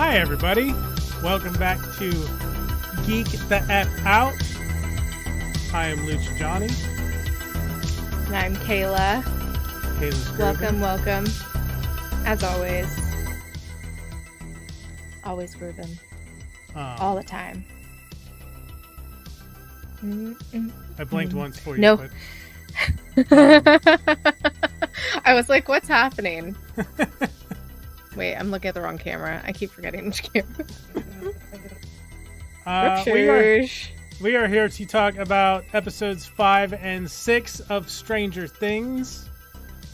Hi, everybody. Welcome back to Geek the F Out. I am Lucha Johnny. And I'm Kayla. Kayla's grooving. Welcome. As always. Always grooving. All the time. I blinked once for you. No. But, I was like, what's happening? Wait, I'm looking at the wrong camera. I keep forgetting which camera. we are here to talk about episodes 5 and 6 of Stranger Things.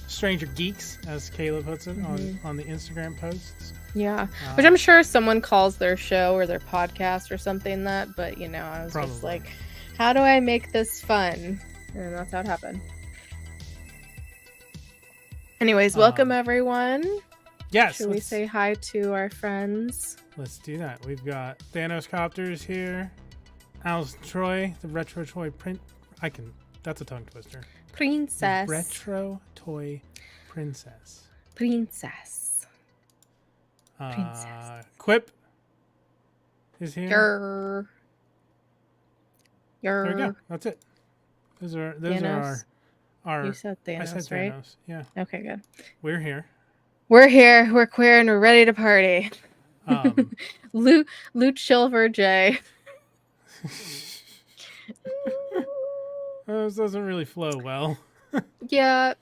Stranger Geeks, as Kayla puts it on the Instagram posts. Yeah, which I'm sure someone calls their show or their podcast or something that, but I was Probably. Just like, how do I make this fun? And that's how it happened. Anyways, welcome everyone. Yes. Should we say hi to our friends? Let's do that. We've got Thanos Copters here. Alison Troy, the Retro Toy Print. That's a tongue twister. Princess. The Retro Toy Princess. Princess. Quip is here. There we go. That's it. Those are our. You said Thanos, I said right? Thanos. Yeah. Okay, good. We're here. We're here. We're queer and we're ready to party. Luke Silver J. This doesn't really flow well. Yeah.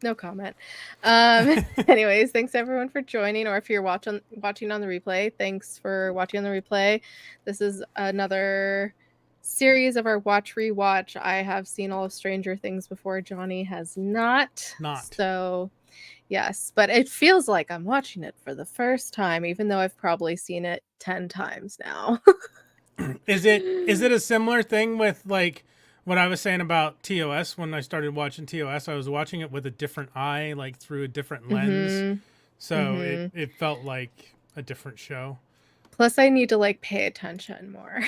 No comment. Anyways, thanks everyone for joining, or if you're watching on the replay, thanks for watching on the replay. This is another series of our ReWatch. I have seen all of Stranger Things before. Johnny has not. So, yes, but it feels like I'm watching it for the first time, even though I've probably seen it 10 times now. Is it a similar thing with like what I was saying about TOS? When I started watching TOS, I was watching it with a different eye, like through a different lens. So it felt like a different show. Plus, I need to like pay attention more.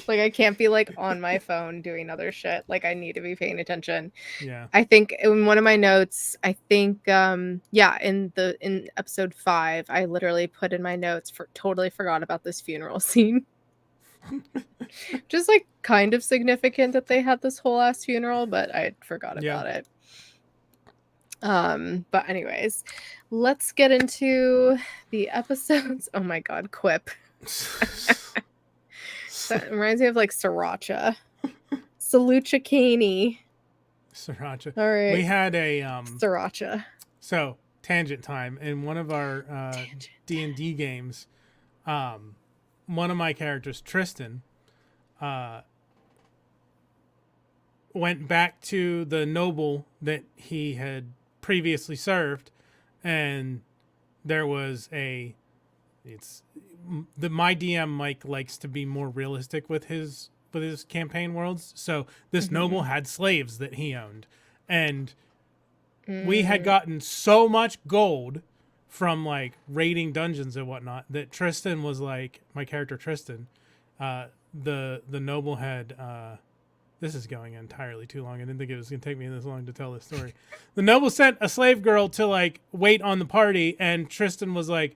Like I can't be like on my phone doing other shit. Like I need to be paying attention. Yeah. I think in one of my notes, in episode 5, I literally put in my notes totally forgot about this funeral scene. Just like kind of significant that they had this whole ass funeral, but I forgot about it. But anyways, let's get into the episodes. Oh my god, Quip. That reminds me of like Sriracha. Salucha Caney. Sriracha. All right. We had a Sriracha. So tangent time in one of our D&D games. One of my characters, Tristan, went back to the noble that he had previously served, and there was my DM Mike likes to be more realistic with his campaign worlds. So this noble had slaves that he owned, and we had gotten so much gold from like raiding dungeons and whatnot that Tristan was like, my character Tristan, the noble had this is going entirely too long. I didn't think it was gonna take me this long to tell this story. The noble sent a slave girl to like wait on the party, and Tristan was like,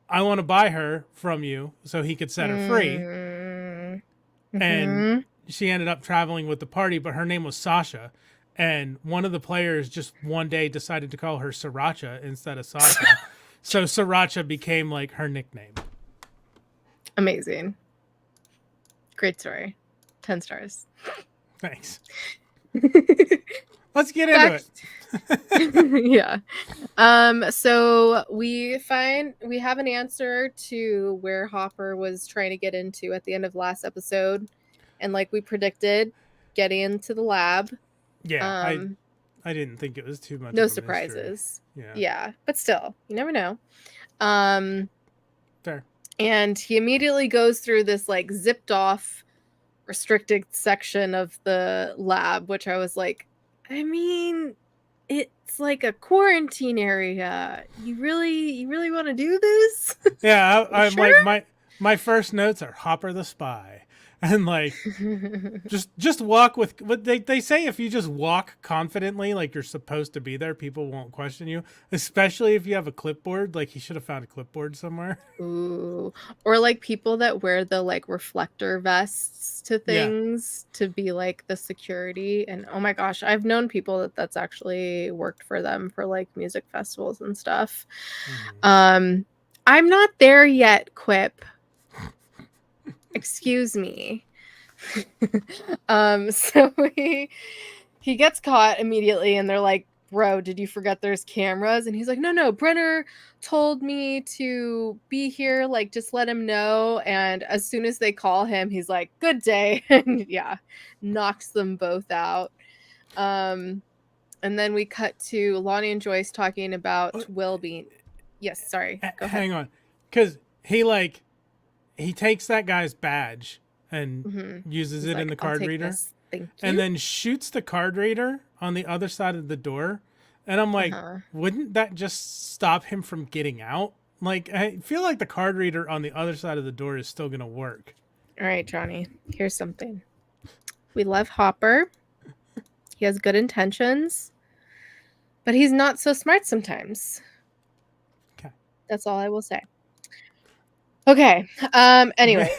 I want to buy her from you so he could set her free. And she ended up traveling with the party, but her name was Sasha. And one of the players just one day decided to call her Sriracha instead of Sasha. So Sriracha became like her nickname. Amazing. Great story. 10 stars. Thanks. Let's get into it. Yeah. So we have an answer to where Hopper was trying to get into at the end of last episode. And like we predicted, getting into the lab. Yeah, I didn't think it was too much. No surprises. Yeah, but still, you never know. Fair. And he immediately goes through this like zipped off, restricted section of the lab, which I was like, I mean, it's like a quarantine area. You really want to do this? Yeah, I'm sure? like my first notes are Hopper the spy. and like just walk with what they say. If you just walk confidently like you're supposed to be there, people won't question you, especially if you have a clipboard. Like he should have found a clipboard somewhere. Ooh. Or like people that wear the like reflector vests to Yeah. things to be like the security. And oh my gosh, I've known people that's actually worked for them for like music festivals and stuff. Mhm. I'm not there yet, Quip. Excuse me. So he gets caught immediately and they're like, bro, did you forget there's cameras? And he's like, no, Brenner told me to be here, like just let him know. And as soon as they call him, he's like, good day. And yeah, knocks them both out. And then we cut to Lonnie and Joyce talking about Will being, yes, sorry, go ahead. Hang on, because he takes that guy's badge and uses He's it in like, the I'll card take reader, this. Thank you. and then shoots the card reader on the other side of the door. And I'm like, wouldn't that just stop him from getting out? Like, I feel like the card reader on the other side of the door is still going to work. All right, Johnny, here's something. We love Hopper. He has good intentions, but he's not so smart sometimes. Okay. That's all I will say. Okay. Anyway,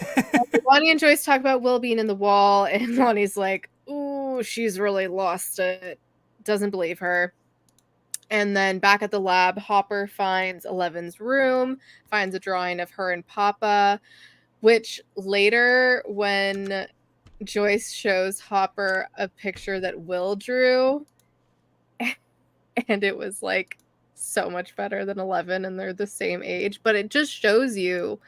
Lonnie and Joyce talk about Will being in the wall, and Lonnie's like, ooh, she's really lost it. Doesn't believe her. And then back at the lab, Hopper finds Eleven's room, finds a drawing of her and Papa, which later, when Joyce shows Hopper a picture that Will drew, and it was like so much better than 11, and they're the same age, but it just shows you,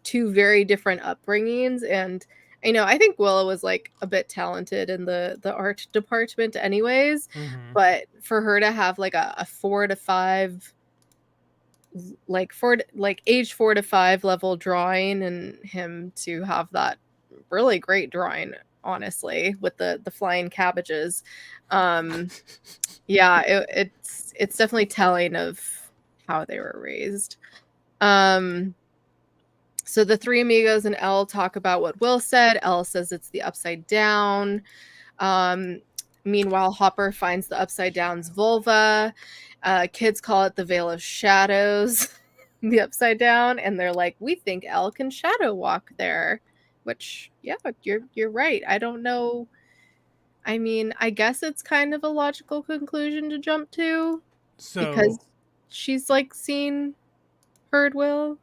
two very different upbringings. And I think Willow was like a bit talented in the art department anyways, but for her to have like a 4 to 5 age 4 to 5 level drawing, and him to have that really great drawing, honestly, with the flying cabbages, yeah, it's definitely telling of how they were raised. So the three amigos and Elle talk about what Will said. Elle says it's the upside down. Meanwhile, Hopper finds the upside down's vulva. Kids call it the veil of shadows, the upside down, and they're like, we think Elle can shadow walk there. Which, yeah, you're right. I don't know. I mean, I guess it's kind of a logical conclusion to jump to, because she's like heard Will.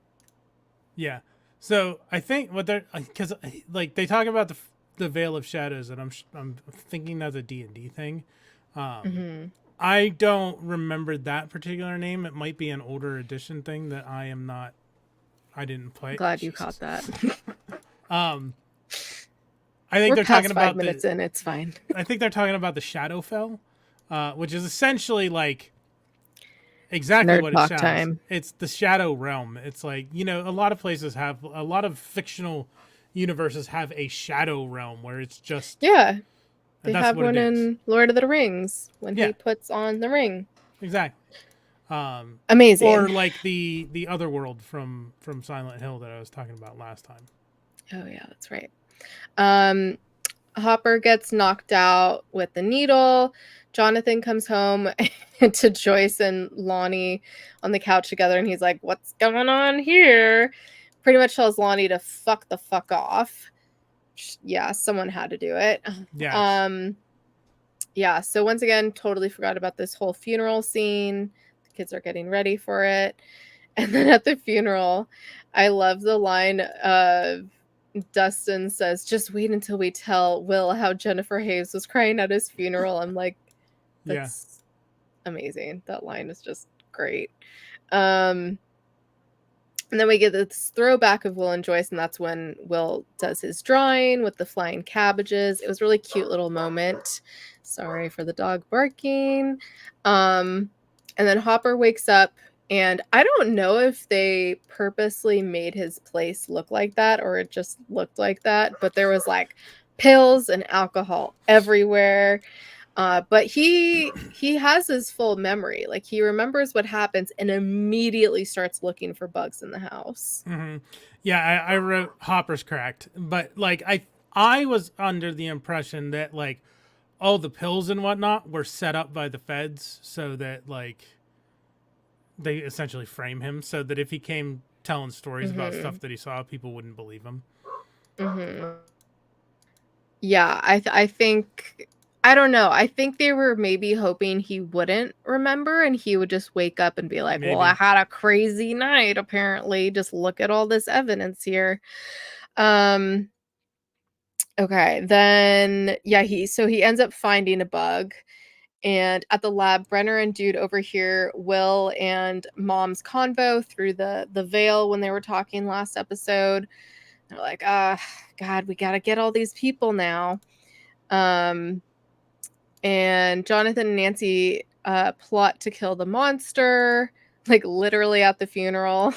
Yeah. So I think what they're, because like they talk about the veil of shadows, and I'm thinking that's a D&D thing. I don't remember that particular name. It might be an older edition thing that I didn't play. Glad you caught that. I think they're talking about 5 minutes in. It's fine. I think they're talking about the Shadowfell, which is essentially like exactly Nerd what it talk sounds. time. It's the Shadow Realm. It's like, a lot of places have, a lot of fictional universes have a Shadow Realm where it's just, yeah. They that's have what one it is. in Lord of the Rings when he puts on the ring. Exactly. Amazing. Or like the other world from Silent Hill that I was talking about last time. Oh yeah, that's right. Hopper gets knocked out with the needle. Jonathan comes home to Joyce and Lonnie on the couch together, and he's like, what's going on here? Pretty much tells Lonnie to fuck the fuck off. Yeah, someone had to do it. Yes. Yeah, so once again, totally forgot about this whole funeral scene. The kids are getting ready for it. And then at the funeral, I love the line of Dustin says, just wait until we tell Will how Jennifer Hayes was crying at his funeral. I'm like, that's amazing. That line is just great. And then we get this throwback of Will and Joyce, and that's when Will does his drawing with the flying cabbages. It was a really cute little moment. Sorry for the dog barking. And then Hopper wakes up, and I don't know if they purposely made his place look like that or it just looked like that, but there was like pills and alcohol everywhere. But he has his full memory. Like, he remembers what happens and immediately starts looking for bugs in the house. Yeah, I wrote Hopper's correct, but like I was under the impression that like all the pills and whatnot were set up by the feds so that like they essentially frame him so that if he came telling stories about stuff that he saw, people wouldn't believe him. Yeah, I think I don't know. I think they were maybe hoping he wouldn't remember and he would just wake up and be like, "Well, I Maybe. had a crazy night apparently. Just look at all this evidence here." Okay, then yeah, he ends up finding a bug. And at the lab, Brenner and Dude overhear Will and Mom's convo through the veil when they were talking last episode. They're like, God, we gotta get all these people now. And Jonathan and Nancy plot to kill the monster, like literally at the funeral.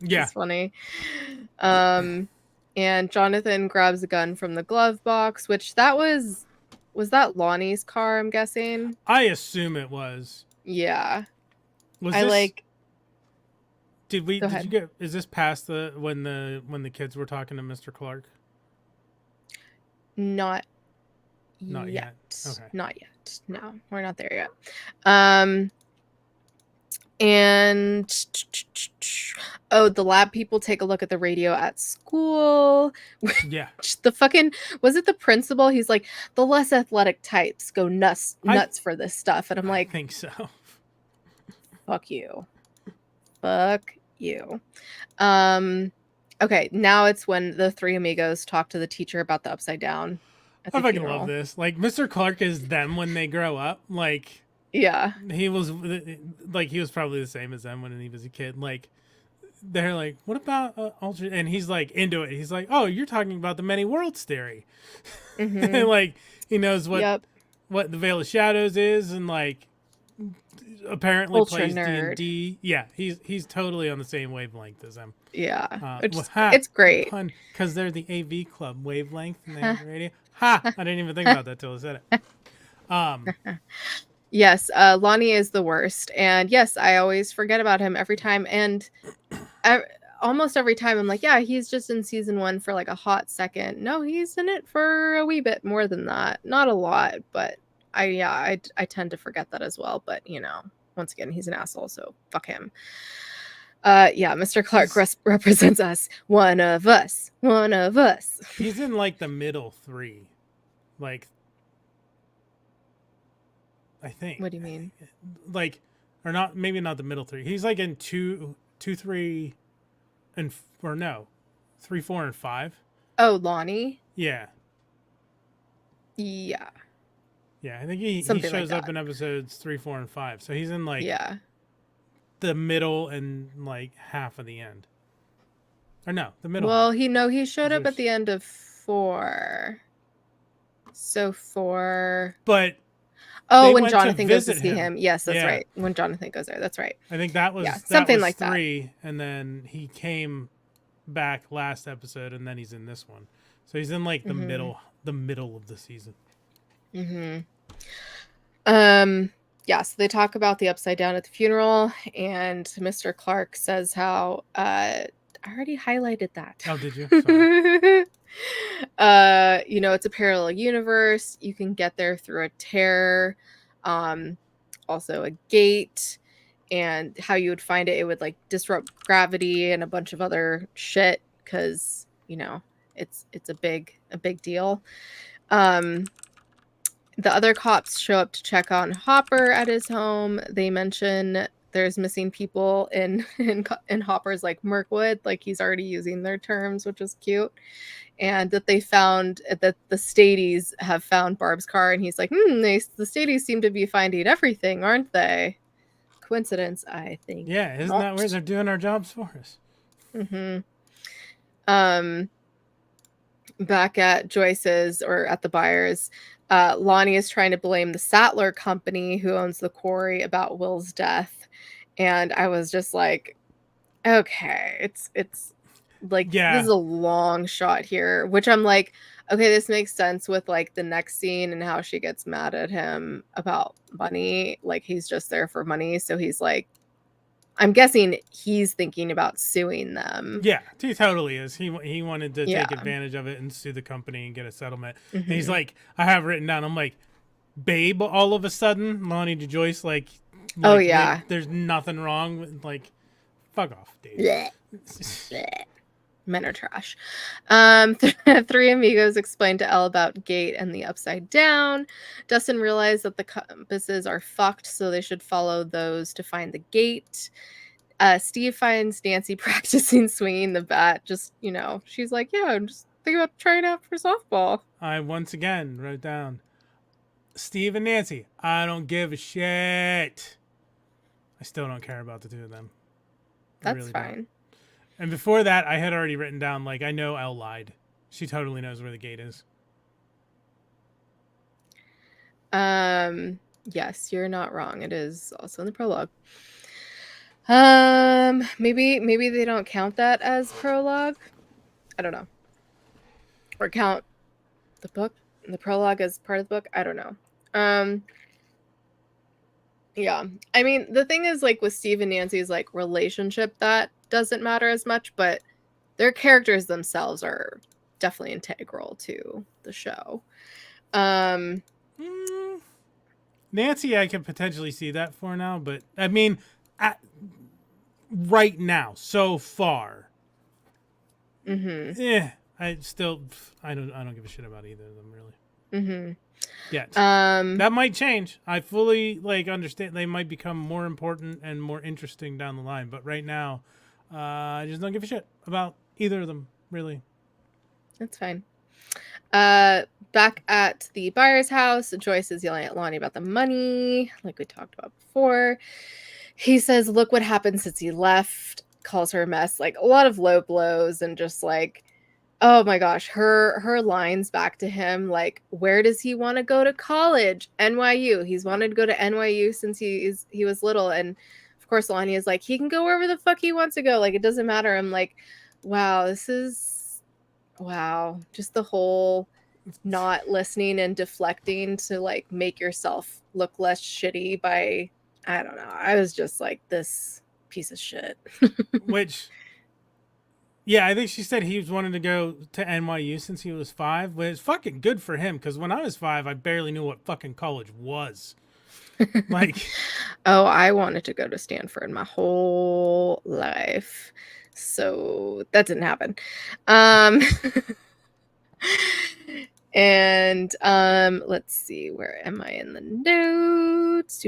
Yeah. It's funny. And Jonathan grabs a gun from the glove box, which was that Lonnie's car, I'm guessing? I assume it was. Yeah. Was I this, like did we Go did ahead. you get is this past the when the kids were talking to Mr. Clark? Not Not yet. Okay. Not yet. No, we're not there yet. And the lab people take a look at the radio at school. Yeah. The fucking was it the principal? He's like, the less athletic types go nuts for this stuff. And I'm like, I think so. fuck you. Fuck you. Okay, now it's when the three amigos talk to the teacher about the upside down. I fucking love this. Like Mr. Clark is them when they grow up. Like yeah, he was probably the same as them when he was a kid. Like they're like, what about alternate? And he's like into it. He's like, oh, you're talking about the many worlds theory. Like he knows what the Veil of Shadows is, and like apparently Ultra plays nerd. D&D. Yeah, he's totally on the same wavelength as them. Yeah, it's great because they're the AV club wavelength and they have the radio. Ha! I didn't even think about that till I said it. Yes, Lonnie is the worst, and yes, I always forget about him every time, and almost every time I'm like, yeah, he's just in season 1 for like a hot second. No, he's in it for a wee bit more than that, not a lot, but I tend to forget that as well. But you know, once again, he's an asshole, so fuck him. Yeah, Mr. Clark represents us. One of us. He's in like the middle 3, like. I think. What do you mean? Like, or not? Maybe not the middle 3. He's like in 2, 3, and 3, 4, and 5. Oh, Lonnie. Yeah. Yeah. Yeah, I think he shows up in episodes 3, 4, and 5. So he's in like the middle and like half of the end. Or no, the middle. Well, he showed up at the end of 4. So 4. But. Oh, when Jonathan goes to see him. Yes, that's right. When Jonathan goes there, that's right. I think that was something like 3, that. And then he came back last episode, and then he's in this one. So he's in like the middle of the season. Yeah, so they talk about the upside down at the funeral, and Mr. Clark says how I already highlighted that. Oh, did you? Sorry. It's a parallel universe. You can get there through a tear, also a gate, and how you would find it would like disrupt gravity and a bunch of other shit because it's a big deal. The other cops show up to check on Hopper at his home. They mention there's missing people in Hopper's like Mirkwood, like he's already using their terms, which is cute. And that they found that the Stadies have found Barb's car, and he's like, the Stadies seem to be finding everything, aren't they? Coincidence, I think. Yeah, isn't that where they're doing our jobs for us? Back at Joyce's or at the Byers, Lonnie is trying to blame the Sattler company who owns the quarry about Will's death, and I was just like, okay, it's like this is a long shot here, which I'm like, okay, this makes sense with like the next scene and how she gets mad at him about money. Like he's just there for money, so he's like, I'm guessing he's thinking about suing them. Yeah, he totally is. He wanted to Yeah. take advantage of it and sue the company and get a settlement. And Mhm. he's like, I have written down, I'm like, babe, all of a sudden, Lonnie DeJoyce, like Oh, yeah. there's nothing wrong with, like, fuck off, dude. Blech. Blech. Men are trash. Three amigos explain to Elle about Gate and the Upside Down. Dustin realized that the compasses are fucked, so they should follow those to find the gate. Steve finds Nancy practicing swinging the bat. Just, she's like, yeah, I'm just thinking about trying out for softball. I once again wrote down, Steve and Nancy, I don't give a shit. I still don't care about the two of them. That's really fine. Don't. And before that, I had already written down, like, I know Elle lied. She totally knows where the gate is. Yes, you're not wrong. It is also in the prologue. Maybe they don't count that as prologue. I don't know. Or count the book, the prologue as part of the book. I don't know. Yeah. I mean, the thing is, like, with Steve and Nancy's, like, relationship, that doesn't matter as much, but their characters themselves are definitely integral to the show. Nancy, I can potentially see that for now, but I mean, right now, so far, I don't give a shit about either of them, really. Yet. That might change. I fully understand they might become more important and more interesting down the line, but right now, I just don't give a shit about either of them, really. That's fine. Back at the buyer's house, Joyce is yelling at Lonnie about the money, like we talked about before. He says, look what happened since he left, calls her a mess, like a lot of low blows, and just like, oh my gosh, her lines back to him, like, where does he want to go to college? NYU. He's wanted to go to NYU since he was little. And of course, Lonnie is like, he can go wherever the fuck he wants to go. Like, it doesn't matter. I'm like, wow, just the whole not listening and deflecting to like make yourself look less shitty by, I don't know. I was just like, this piece of shit. Which, yeah, I think she said he was wanting to go to NYU since he was 5, but it's fucking good for him, because when I was 5, I barely knew what fucking college was. Like, oh, I wanted to go to Stanford my whole life, so that didn't happen. And let's see, where am I in the notes?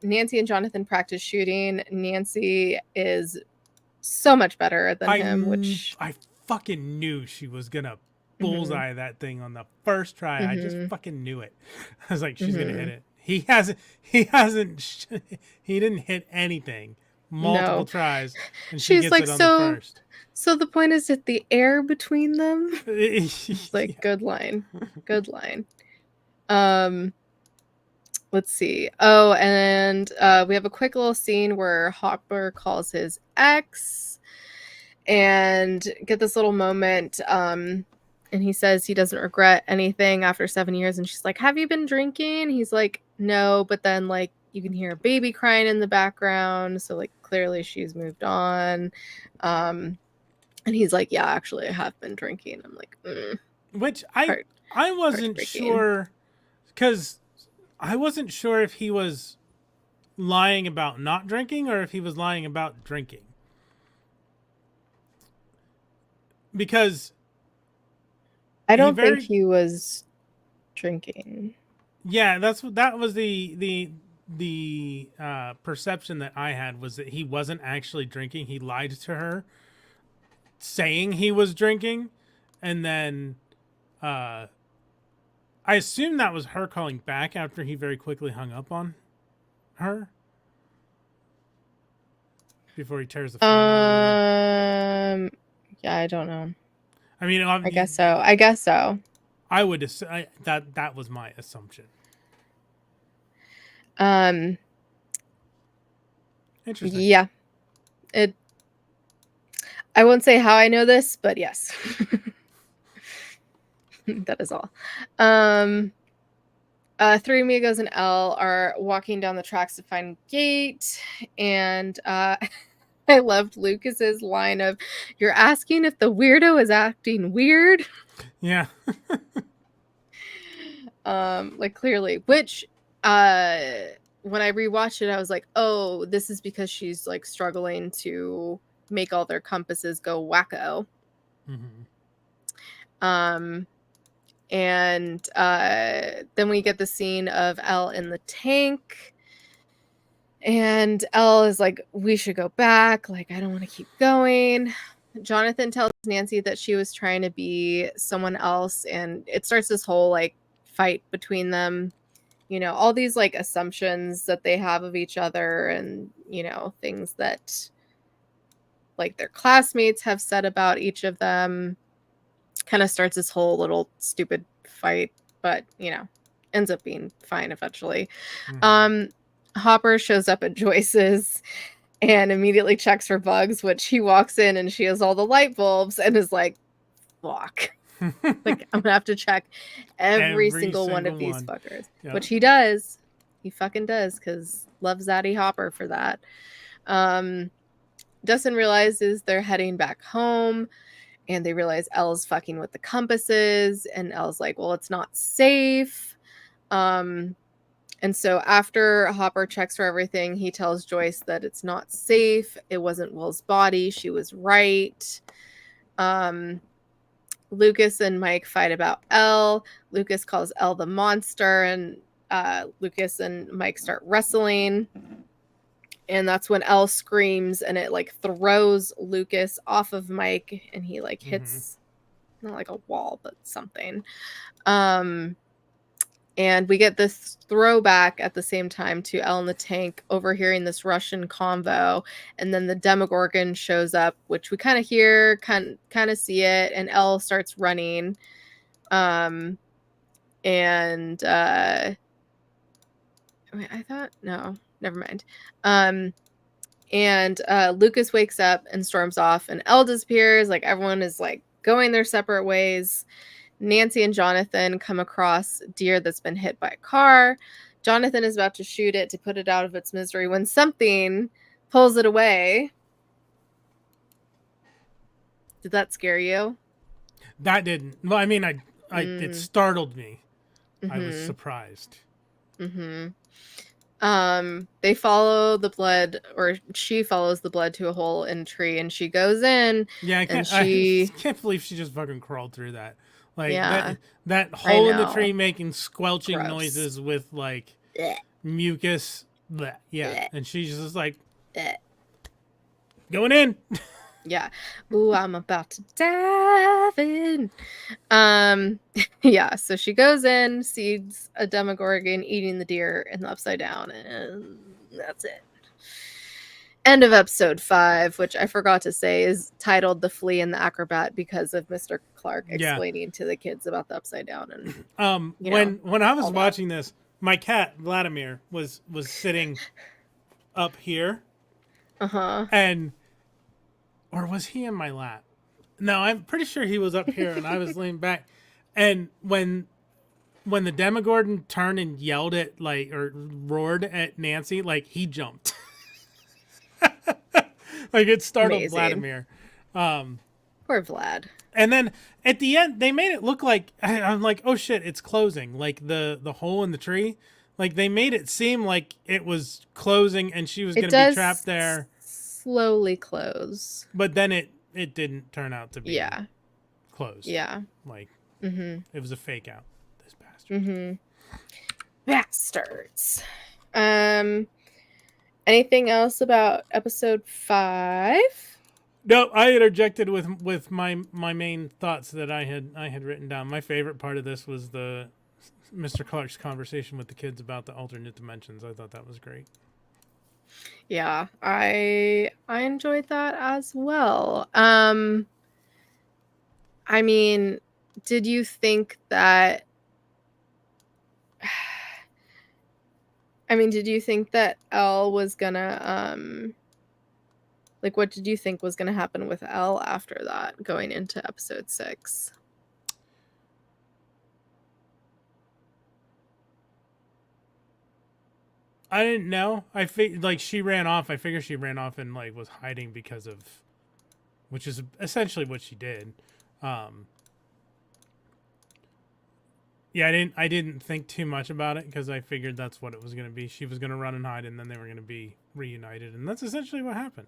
Nancy and Jonathan practice shooting. Nancy is so much better than him, which I fucking knew she was gonna bullseye that thing on the first try. I just fucking knew it. I was like, she's gonna hit it. He didn't hit anything. Multiple tries, and she gets like, it on the first. So the point is that the air between them. Like, Yeah. good line. Good line. Let's see. Oh, and we have a quick little scene where Hopper calls his ex and get this little moment. And he says he doesn't regret anything after 7 years. And she's like, have you been drinking? He's like, no. But then, like, you can hear a baby crying in the background. So, like, clearly she's moved on. And he's like, yeah, actually, I have been drinking. I'm like, Which I wasn't sure, because I wasn't sure if he was lying about not drinking or if he was lying about drinking. Because I don't think he was drinking. Yeah, that was the perception that I had, was that he wasn't actually drinking. He lied to her, saying he was drinking, and then I assume that was her calling back after he very quickly hung up on her before he tears the phone out. Yeah, I don't know. I mean, I guess so. I would assume that was my assumption. Interesting. Yeah. I won't say how I know this, but yes. That is all. Three Amigos and Elle are walking down the tracks to find Gate, and I loved Lucas's line of, "You're asking if the weirdo is acting weird." Yeah. Like clearly, which when I rewatched it, I was like, oh, this is because she's like struggling to make all their compasses go wacko. Mm-hmm. And then we get the scene of Elle in the tank. And Elle is like, we should go back. Like, I don't want to keep going. Jonathan tells Nancy that she was trying to be someone else. And it starts this whole like fight between them. You know, all these like assumptions that they have of each other and, you know, things that like their classmates have said about each of them. Kind of starts this whole little stupid fight, but, you know, ends up being fine eventually. Mm-hmm. Hopper shows up at Joyce's and immediately checks for bugs, which he walks in and she has all the light bulbs and is like, fuck. Like, I'm gonna have to check every single one of these fuckers. Yep. Which he does. He fucking does, because love Zaddy Hopper for that. Dustin realizes they're heading back home, and they realize Elle's fucking with the compasses, and Elle's like, well, it's not safe. And so after Hopper checks for everything, he tells Joyce that it's not safe. It wasn't Will's body. She was right. Lucas and Mike fight about Elle. Lucas calls Elle the monster, and Lucas and Mike start wrestling. And that's when Elle screams, and it like throws Lucas off of Mike, and he like hits not like a wall, but something. And we get this throwback at the same time to Elle in the tank overhearing this Russian convo, and then the Demogorgon shows up, which we kind of hear, kind of see it, and Elle starts running. I thought, no, never mind. And Lucas wakes up and storms off, and Elle disappears. Like, everyone is like going their separate ways. Nancy and Jonathan come across deer that's been hit by a car. Jonathan is about to shoot it to put it out of its misery when something pulls it away. Did that scare you? That didn't. Well, I mean, it startled me. I was surprised. They follow the blood, or she follows the blood to a hole in a tree, and she goes in. Yeah, I can't believe she just fucking crawled through that. Like, yeah, that hole in the tree making squelching noises with like mucus. Bleh, yeah, bleh. And she's just like going in. Yeah. Ooh, I'm about to dive in. Yeah, so she goes in, sees a Demogorgon eating the deer in the Upside Down, and that's it. End of episode 5, which I forgot to say is titled The Flea and the Acrobat because of Mr. Clark explaining to the kids about the Upside Down. And when I was watching this, my cat Vladimir was sitting up here. And or was he in my lap? No, I'm pretty sure he was up here and I was laying back. And when the Demogorgon turned and yelled at or roared at Nancy, like, he jumped. Like, it startled Vladimir. Poor Vlad. And then at the end, they made it look like, I'm like, oh shit, it's closing. Like the hole in the tree. Like, they made it seem like it was closing and she was going to be trapped there. Slowly close. But then it didn't turn out to be closed. Yeah. Like, it was a fake out. This bastard. Bastards. Anything else about episode 5? No, I interjected with my main thoughts that I had written down. My favorite part of this was the Mr. Clark's conversation with the kids about the alternate dimensions. I thought that was great. Yeah, I enjoyed that as well. I mean, did you think that Elle was gonna like, what did you think was gonna happen with Elle after that, going into episode 6? I didn't know. Like she ran off. I figure she ran off and like was hiding because of, which is essentially what she did. Um, yeah, I didn't think too much about it because I figured that's what it was going to be. She was going to run and hide, and then they were going to be reunited, and that's essentially what happened.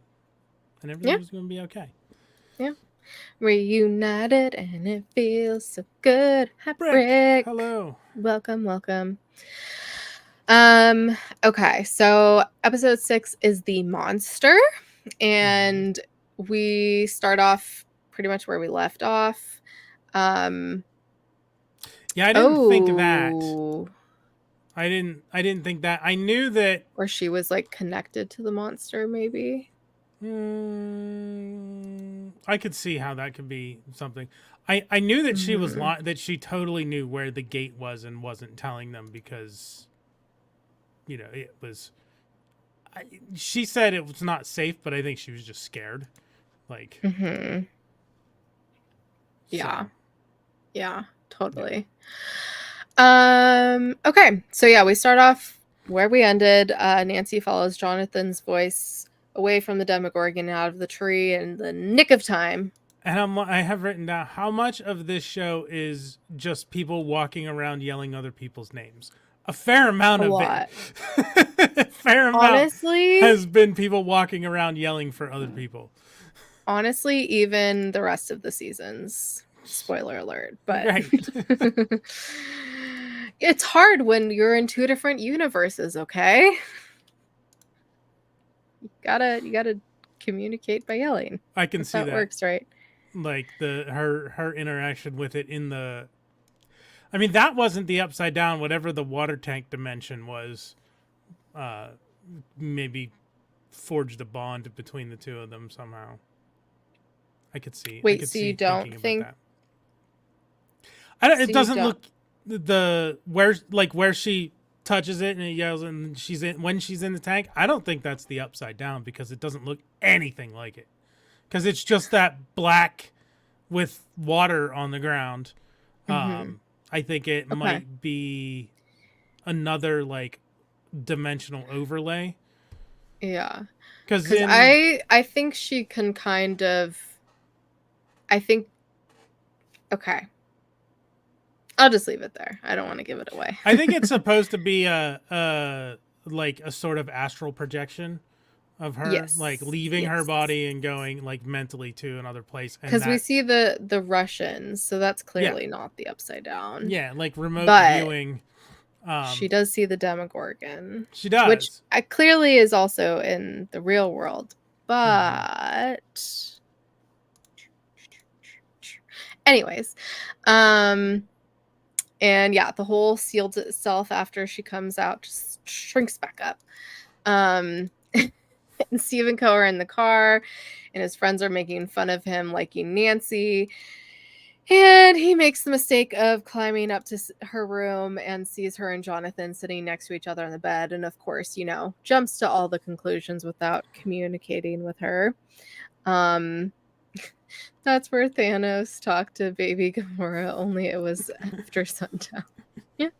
And everything was going to be okay. Yeah. Reunited, and it feels so good. Hi, Brick, hello. Welcome. Okay, so episode 6 is the monster, and we start off pretty much where we left off. Yeah, I didn't think that. I didn't think that. I knew that. Or she was like connected to the monster, maybe. I could see how that could be something. I knew that she was that she totally knew where the gate was and wasn't telling them because, you know, it was. She said it was not safe, but I think she was just scared. Like. Yeah. So. Yeah, totally. Yeah. Okay, so yeah, we start off where we ended. Nancy follows Jonathan's voice away from the Demogorgon out of the tree in the nick of time. And I have written down how much of this show is just people walking around yelling other people's names. A fair amount of it. A fair amount honestly, has been people walking around yelling for other people. Honestly, even the rest of the seasons. Spoiler alert, but right. It's hard when you're in 2 different universes, okay? You gotta communicate by yelling. I can see that works, right? Like her interaction with it in the. I mean, that wasn't the upside down. Whatever the water tank dimension was, maybe forged a bond between the two of them somehow. I could see. Wait, I could so see you don't think? That. It doesn't look where she touches it and it yells and when she's in the tank. I don't think that's the upside down because it doesn't look anything like it. Because it's just that black with water on the ground. I think it might be another like dimensional overlay. Yeah, because I think she can kind of. I think. Okay. I'll just leave it there. I don't want to give it away. I think it's supposed to be a sort of astral projection of her, like leaving her body and going like mentally to another place. Because we see the Russians, so that's clearly not the upside down. Yeah, like remote viewing. She does see the Demogorgon. She does, which clearly is also in the real world. But anyways, and yeah, the hole seals itself after she comes out, just shrinks back up. And Steve and Co are in the car, and his friends are making fun of him liking Nancy. And he makes the mistake of climbing up to her room and sees her and Jonathan sitting next to each other on the bed. And of course, you know, jumps to all the conclusions without communicating with her. That's where Thanos talked to baby Gamora, only it was after sundown. Yeah,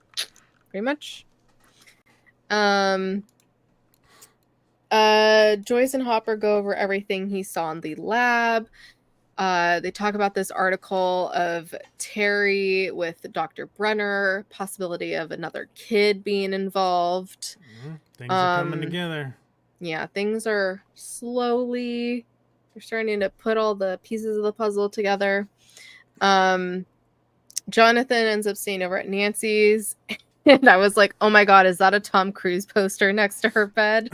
pretty much. Joyce and Hopper go over everything he saw in the lab. They talk about this article of Terry with Dr. Brenner, possibility of another kid being involved. Things are coming together. Yeah, things are slowly... They're starting to put all the pieces of the puzzle together. Jonathan ends up staying over at Nancy's. And I was like, oh my God, is that a Tom Cruise poster next to her bed?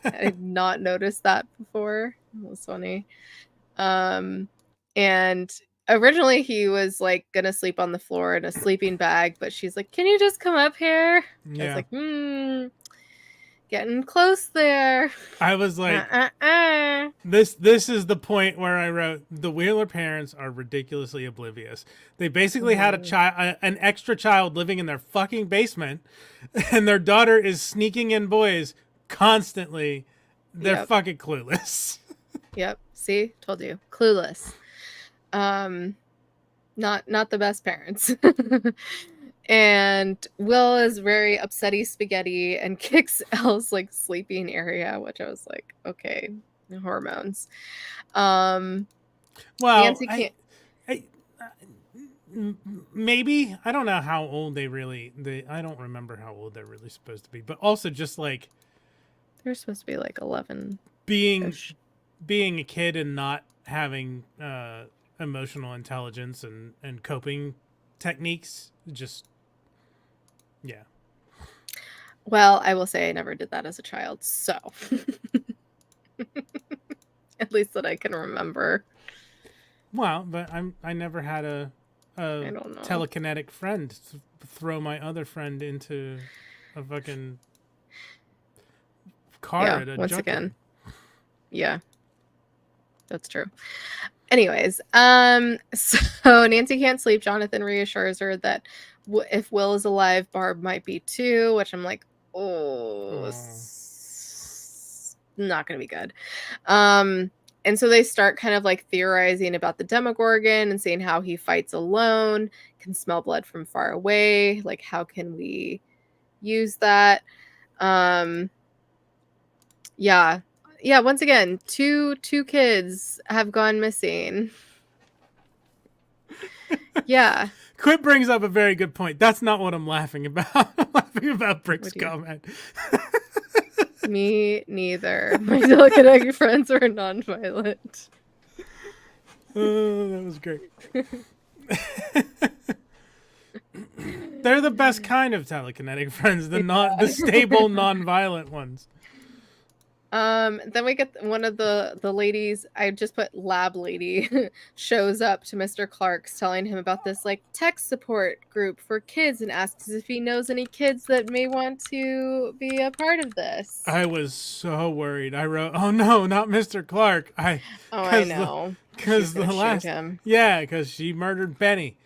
I did not notice that before. It was funny. And originally he was like going to sleep on the floor in a sleeping bag. But she's like, can you just come up here? Yeah. I was like, getting close there. I was like, This is the point where I wrote the Wheeler parents are ridiculously oblivious. They basically had an extra child living in their fucking basement, and their daughter is sneaking in boys constantly. They're fucking clueless. Yep. See, told you, clueless. Not the best parents. And Will is very upsetty spaghetti and kicks Elle's like sleeping area, which I was like, okay, hormones. Well, Nancy can't. maybe I don't know how old they really. I don't remember how old they're really supposed to be. But also, just like They're supposed to be like 11. being a kid and not having emotional intelligence and coping techniques, just yeah. Well, I will say I never did that as a child, so at least that I can remember. Well, but I never had a I don't know. telekinetic friend throw my other friend into a fucking car at a once junkyard. again. Yeah. That's true. Anyways, so Nancy can't sleep. Jonathan reassures her that if Will is alive, Barb might be too, which I'm like, not gonna be good. And so they start kind of like theorizing about the Demogorgon and saying how he fights alone, can smell blood from far away. Like, how can we use that? Yeah. Once again, two kids have gone missing. Yeah. Quit brings up a very good point. That's not what I'm laughing about. I'm laughing about Brick's comment. Me neither. My telekinetic friends were non-violent. Oh, that was great. They're the best kind of telekinetic friends, the stable, non-violent ones. Then we get one of the ladies, I just put lab lady, shows up to Mr. Clark's telling him about this like tech support group for kids and asks if he knows any kids that may want to be a part of this. I was so worried. I wrote, "Oh no, not Mr. Clark." I know. Because the last him. Yeah, because she murdered Benny.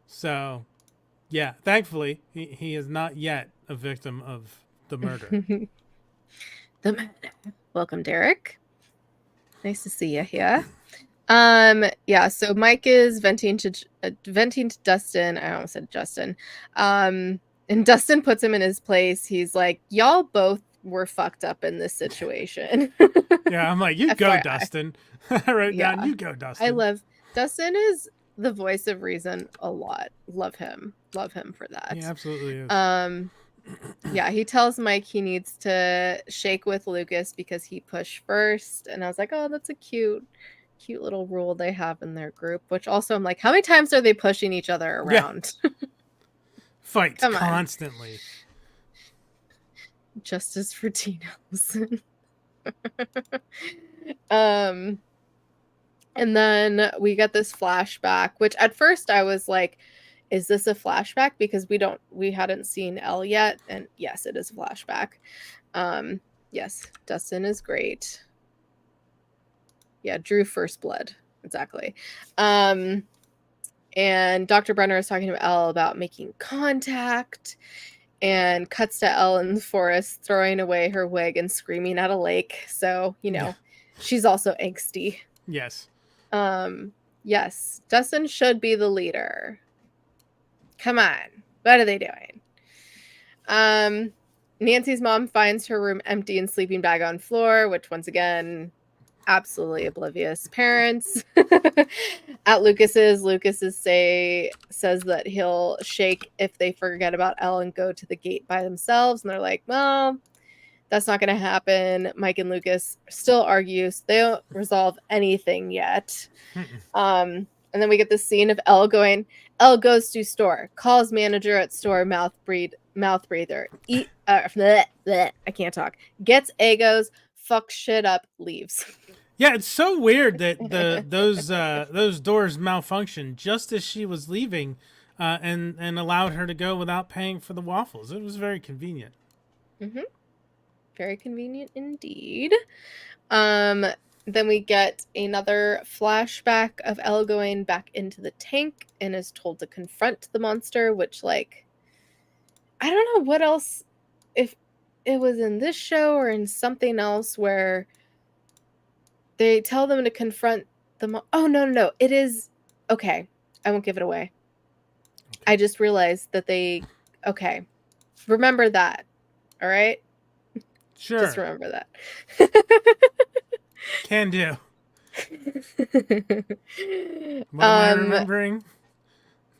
So yeah, thankfully he is not yet a victim of the murder. Welcome, Derek. Nice to see you here. Yeah, so Mike is venting to Dustin. I almost said Justin. And Dustin puts him in his place. He's like, y'all both were fucked up in this situation. Yeah, I'm like, you go, Dustin. I wrote down, you go, Dustin. I love Dustin is the voice of reason a lot. Love him for that. He absolutely is. Yeah, he tells Mike he needs to shake with Lucas because he pushed first. And I was like, oh, that's a cute little rule they have in their group. Which also I'm like, how many times are they pushing each other around? Yeah. Fights constantly. Justice for Tino's. And then we get this flashback, which at first I was like, is this a flashback? Because we hadn't seen Elle yet. And yes, it is a flashback. Yes, Dustin is great. Yeah, drew first blood. Exactly. And Dr. Brenner is talking to Elle about making contact and cuts to Elle in the forest, throwing away her wig and screaming at a lake. So, she's also angsty. Yes. Yes, Dustin should be the leader. Come on. What are they doing? Nancy's mom finds her room empty and sleeping bag on floor, which once again, absolutely oblivious parents. At Lucas's says that he'll shake if they forget about Elle and go to the gate by themselves. And they're like, well, that's not going to happen. Mike and Lucas still argue. So they don't resolve anything yet. And then we get this scene of Elle goes to store, calls manager at store, mouth breather, bleh, bleh, I can't talk, gets egos, fucks shit up, leaves. Yeah, it's so weird that those doors malfunctioned just as she was leaving, and allowed her to go without paying for the waffles. It was very convenient. Very convenient indeed. Then we get another flashback of Elle going back into the tank and is told to confront the monster, which, like, I don't know what else, if it was in this show or in something else where they tell them to confront the oh, no. It is, okay, I won't give it away. I just realized that they. Okay, remember that. All right, Sure. just remember that. Can do. What am I remembering?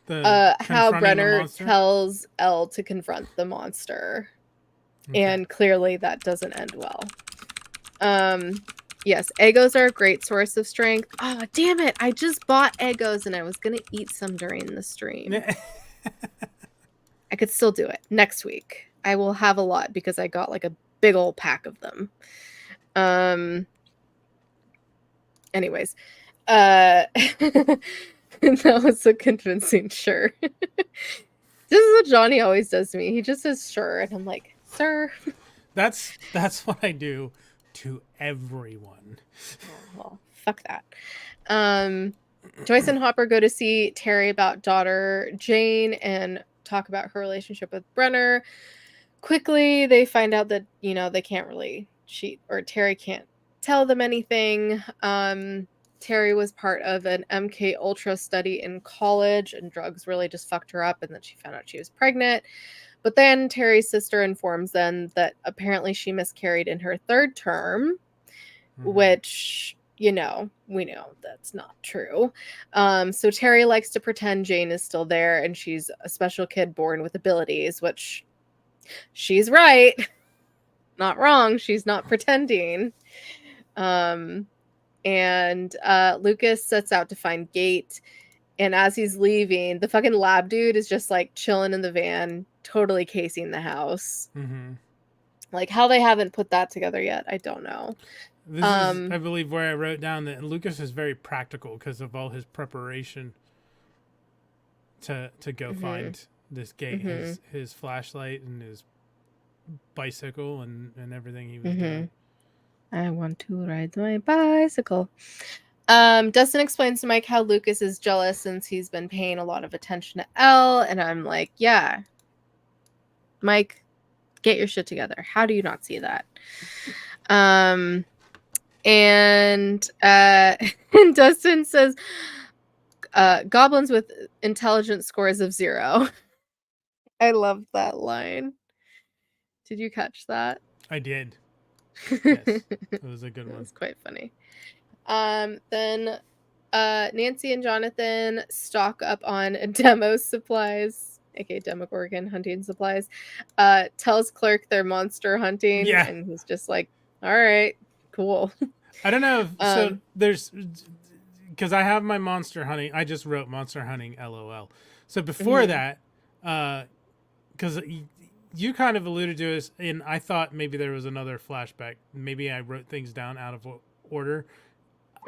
How Brenner monster? tells Elle to confront the monster. Okay. And clearly that doesn't end well. Yes, Eggos are a great source of strength. Oh, damn it. I just bought Eggos and I was going to eat some during the stream. I could still do it next week. I will have a lot because I got like a big old pack of them. Anyways, that was a convincing sure. This is what Johnny always does to me. He just says sure, and I'm like, sir. That's what I do to everyone. Oh, well, fuck that. Joyce and Hopper go to see Terry about daughter Jane and talk about her relationship with Brenner. Quickly, they find out that, they can't really cheat, or Terry can't tell them anything. Terry was part of an MK Ultra study in college, and drugs really just fucked her up, and then she found out she was pregnant. But then Terry's sister informs them that apparently she miscarried in her third term, which, we know that's not true. So Terry likes to pretend Jane is still there and she's a special kid born with abilities, which she's right. Not wrong. She's not pretending. And Lucas sets out to find Gate. And as he's leaving, the fucking lab dude is just like chilling in the van, totally casing the house. Like how they haven't put that together yet, I don't know. This is, I believe, where I wrote down that Lucas is very practical because of all his preparation to go find this Gate, his flashlight and his bicycle and everything he was doing. I want to ride my bicycle. Dustin explains to Mike how Lucas is jealous since he's been paying a lot of attention to Elle, and I'm like, yeah, Mike, get your shit together. How do you not see that? And Dustin says, goblins with intelligence scores of 0. I love that line. Did you catch that? I did. Yes, it was a good one. It was quite funny. Then Nancy and Jonathan stock up on demo supplies, aka Demogorgon hunting supplies. Tells Clerk they're monster hunting, and he's just like, all right, cool. I don't know. So there's, because I have my monster hunting. I just wrote monster hunting LOL. So before that, because you kind of alluded to it, and I thought maybe there was another flashback. Maybe I wrote things down out of order.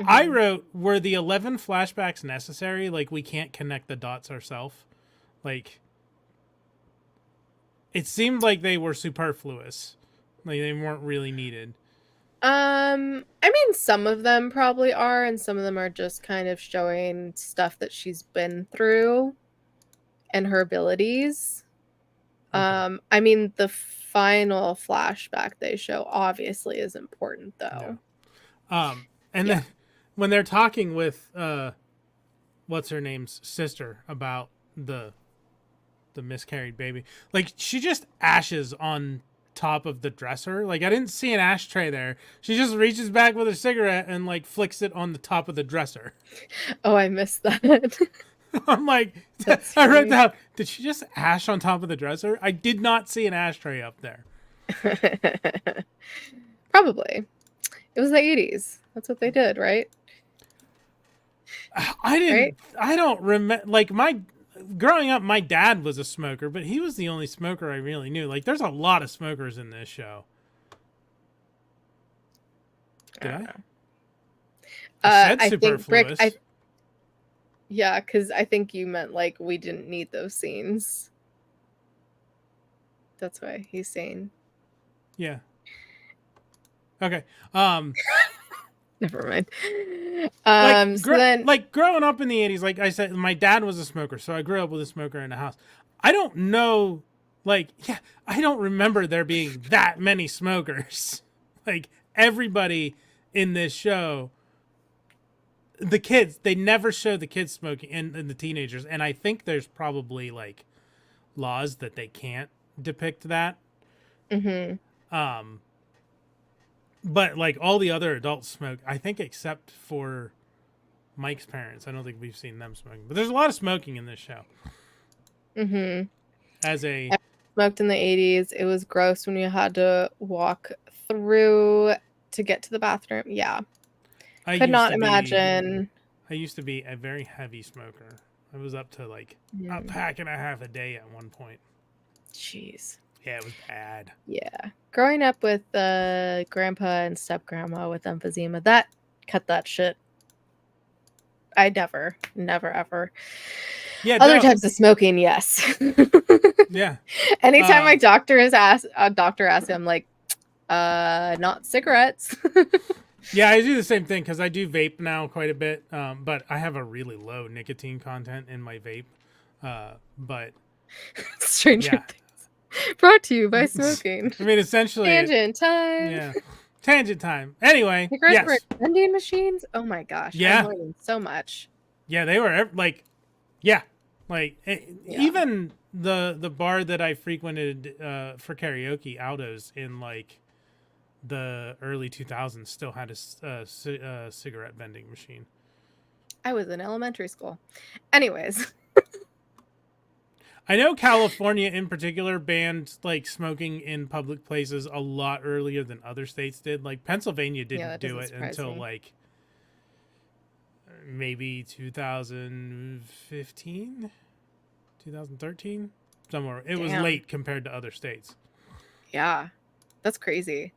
I wrote, were the 11 flashbacks necessary? Like, we can't connect the dots ourselves? Like, it seemed like they were superfluous. Like, they weren't really needed. I mean, some of them probably are, and some of them are just kind of showing stuff that she's been through and her abilities. I mean, the final flashback they show obviously is important, though. And then when they're talking with what's her name's sister about the miscarried baby, like, she just ashes on top of the dresser. Like, I didn't see an ashtray there. She just reaches back with a cigarette and like flicks it on the top of the dresser. Oh, I missed that. I'm like, I wrote down, did she just ash on top of the dresser? I did not see an ashtray up there. Probably. It was the 80s. That's what they did, right? I don't remember. Like, growing up, my dad was a smoker, but he was the only smoker I really knew. Like, there's a lot of smokers in this show. Did I said think Brick. Yeah, because I think you meant like we didn't need those scenes. That's why he's saying. Yeah. Okay. Never mind. Like growing up in the 80s, like I said, my dad was a smoker, so I grew up with a smoker in the house. I don't know, I don't remember there being that many smokers. Like, everybody in this show the kids, they never show the kids smoking and the teenagers, and I think there's probably like laws that they can't depict that. Mm-hmm. But like all the other adults smoke, I think, except for Mike's parents. I don't think we've seen them smoking, but there's a lot of smoking in this show. Mm-hmm. As a I smoked in the 80s. It was gross when you had to walk through to get to the bathroom. Yeah. Could not imagine. I used to be a very heavy smoker. I was up to like a Mm. pack and a half a day at one point. Jeez. Yeah, it was bad. Yeah. Growing up with grandpa and step grandma with emphysema, that cut that shit. I never, ever. Yeah, Other no. types of smoking, yes. Yeah. Anytime my doctor asks, I'm like, not cigarettes. Yeah, I do the same thing because I do vape now quite a bit, but I have a really low nicotine content in my vape. But Stranger yeah. Things. Brought to you by smoking. I mean, essentially, Tangent time. Yeah, tangent time. Anyway, Cigarettes were vending machines. Oh my gosh! Yeah, I'm learning so much. Yeah, they were like, yeah, like even the bar that I frequented for karaoke, Aldo's, in like the early 2000s, still had a cigarette vending machine. I was in elementary school. Anyways. I know California in particular banned like smoking in public places a lot earlier than other states did. Like Pennsylvania didn't do it until like maybe 2015, 2013, somewhere. It was late compared to other states. Yeah, that's crazy.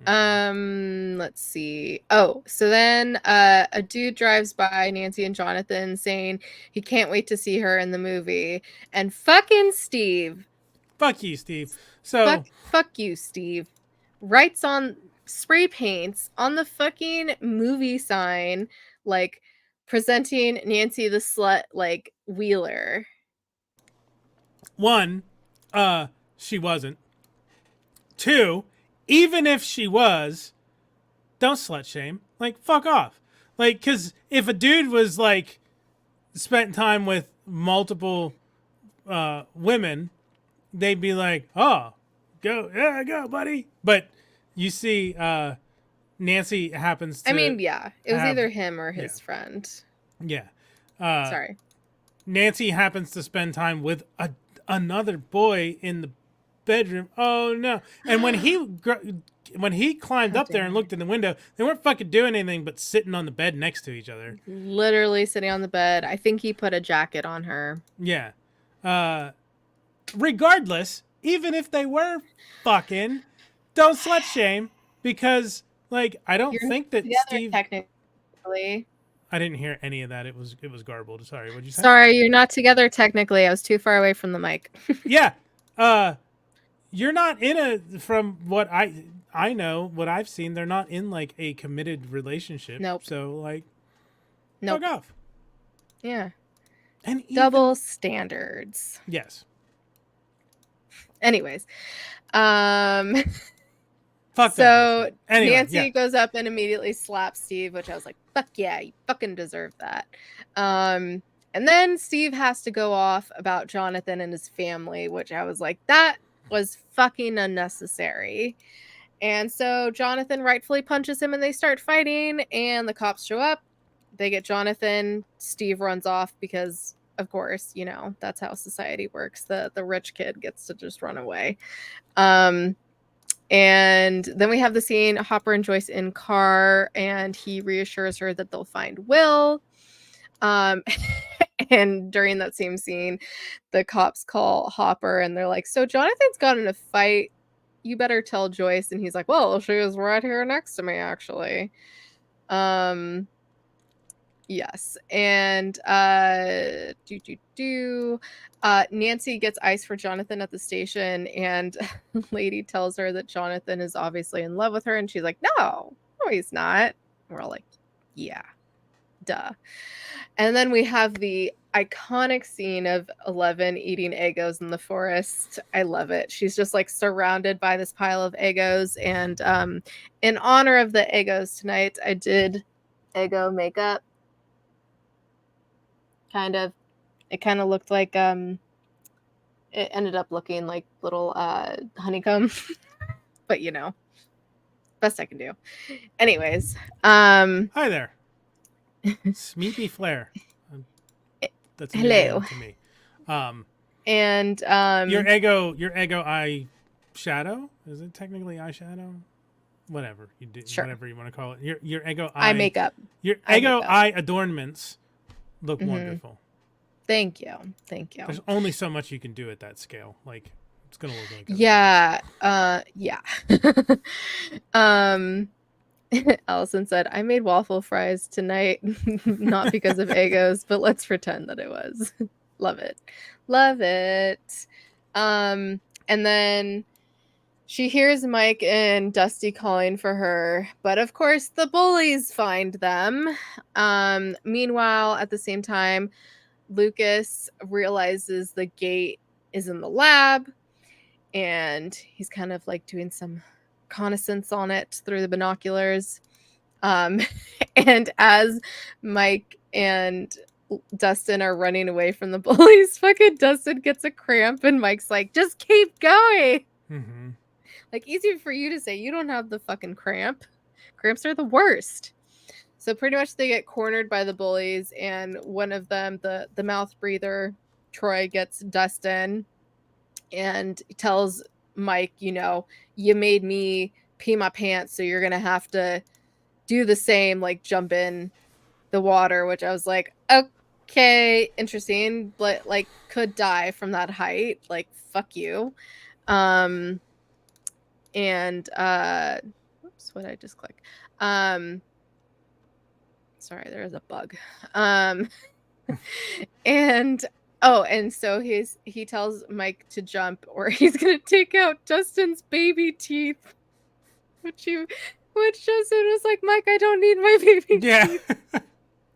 Let's see. Oh, so then a dude drives by Nancy and Jonathan saying he can't wait to see her in the movie, and fucking Steve, fuck you, Steve. So fuck you, Steve, writes on spray paints on the fucking movie sign, like presenting Nancy the slut like Wheeler. One, she wasn't. Two, even if she was, don't slut shame. Like, fuck off. Like, because if a dude was, like, spent time with multiple women, they'd be like, oh, go, buddy. But you see, Nancy happens to... I mean, yeah. It was either him or his friend. Yeah. Sorry. Nancy happens to spend time with another boy in the bedroom. Oh no! And when he climbed up there and looked in the window, they weren't fucking doing anything but sitting on the bed next to each other. Literally sitting on the bed. I think he put a jacket on her. Yeah. Regardless, even if they were fucking, don't slut shame, because like I don't think that Steve technically. I didn't hear any of that. It was garbled. Sorry, what'd you say? Sorry, you're not together technically. I was too far away from the mic. Yeah. You're not in a, from what I know, what I've seen, they're not in like a committed relationship. Nope. So like, nope. Fuck off. Yeah. And double standards. Yes. Anyways, fuck. So anyway, Nancy goes up and immediately slaps Steve, which I was like, fuck yeah, you fucking deserve that. And then Steve has to go off about Jonathan and his family, which I was like, that was fucking unnecessary. And so Jonathan rightfully punches him and they start fighting, and the cops show up. They get Jonathan. Steve runs off because, of course, you know, that's how society works. The rich kid gets to just run away. And then we have the scene, Hopper and Joyce in car, and he reassures her that they'll find Will. And during that same scene, the cops call Hopper and they're like, so Jonathan's got in a fight. You better tell Joyce. And he's like, well, she was right here next to me, actually. Yes. And Nancy gets ice for Jonathan at the station, and lady tells her that Jonathan is obviously in love with her, and she's like, no, he's not. We're all like, yeah, duh. And then we have the iconic scene of Eleven eating Eggos in the forest. I love it. She's just like surrounded by this pile of Eggos, and in honor of the Eggos tonight, I did Eggo makeup. kind of. It kind of looked like it ended up looking like little honeycomb, but best I can do. Anyways, Hi there, Smeepy Flare. That's a new hello. name to me. And your ego eye shadow, is it technically eyeshadow? Whatever you do, sure. whatever you want to call it. Your ego eye makeup. Your ego eye adornments look wonderful. Thank you. There's only so much you can do at that scale. Like it's gonna look like yeah. Allison said, I made waffle fries tonight, not because of egos, but let's pretend that it was. Love it. And then she hears Mike and Dusty calling for her, but of course the bullies find them. Meanwhile, at the same time, Lucas realizes the gate is in the lab, and he's kind of like doing some reconnaissance on it through the binoculars. And as Mike and Dustin are running away from the bullies, fucking Dustin gets a cramp, and Mike's like, just keep going. Mm-hmm. Like, easier for you to say, you don't have the fucking cramp. Cramps are the worst. So pretty much they get cornered by the bullies, and one of them, the mouth breather, Troy, gets Dustin and tells Mike, you made me pee my pants, so you're going to have to do the same, like jump in the water, which I was like, okay, interesting, but like could die from that height. Like, fuck you. And oops, what did I just click? Sorry, there is a bug. And so he tells Mike to jump or he's gonna take out Justin's baby teeth. Which Justin was like, Mike, I don't need my baby teeth.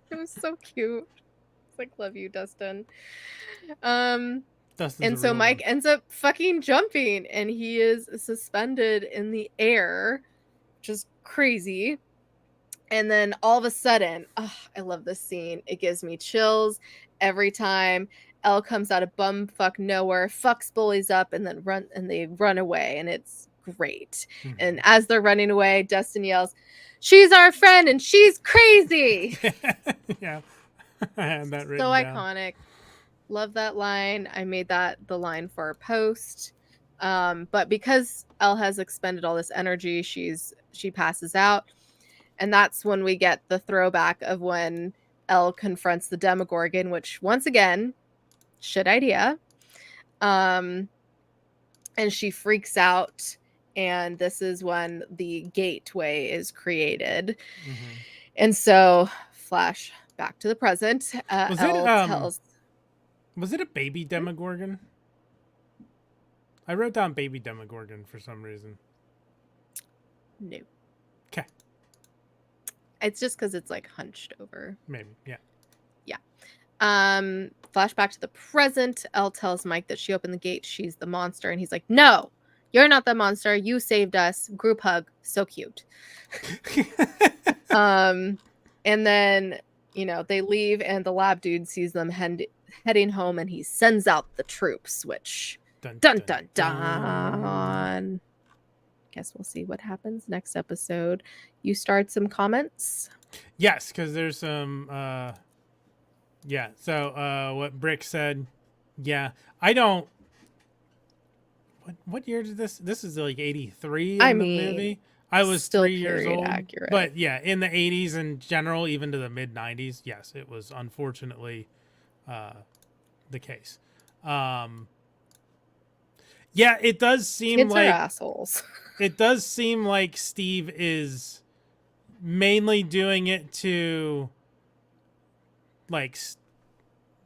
It was so cute. It's like, love you, Dustin. And so Mike ends up fucking jumping, and he is suspended in the air, which is crazy. And then all of a sudden, I love this scene. It gives me chills every time. Elle comes out of bumfuck nowhere, fucks bullies up, and then they run away, and it's great. Mm-hmm. And as they're running away, Dustin yells, "She's our friend, and she's crazy." Yeah, I had that written so down. Iconic. Love that line. I made that the line for our post. But because Elle has expended all this energy, she passes out. And that's when we get the throwback of when Elle confronts the Demogorgon, which once again, shit idea. And she freaks out. And this is when the gateway is created. Mm-hmm. And so, flash back to the present. Was it a baby Demogorgon? I wrote down baby Demogorgon for some reason. No. Okay. It's just because it's like hunched over. Maybe, yeah. Yeah. Flashback to the present. Elle tells Mike that she opened the gate. She's the monster. And he's like, no, you're not the monster. You saved us. Group hug. So cute. And then, they leave and the lab dude sees them heading home, and he sends out the troops, which dun. Guess we'll see what happens next episode. You start some comments? Yes, because there's some so what Brick said, I don't what year did this is like 83 in the movie. I was still 3 years old. Accurate. But yeah, in the 80s in general, even to the mid 90s, yes, it was unfortunately the case. It does seem kids like are assholes. It does seem like Steve is mainly doing it to like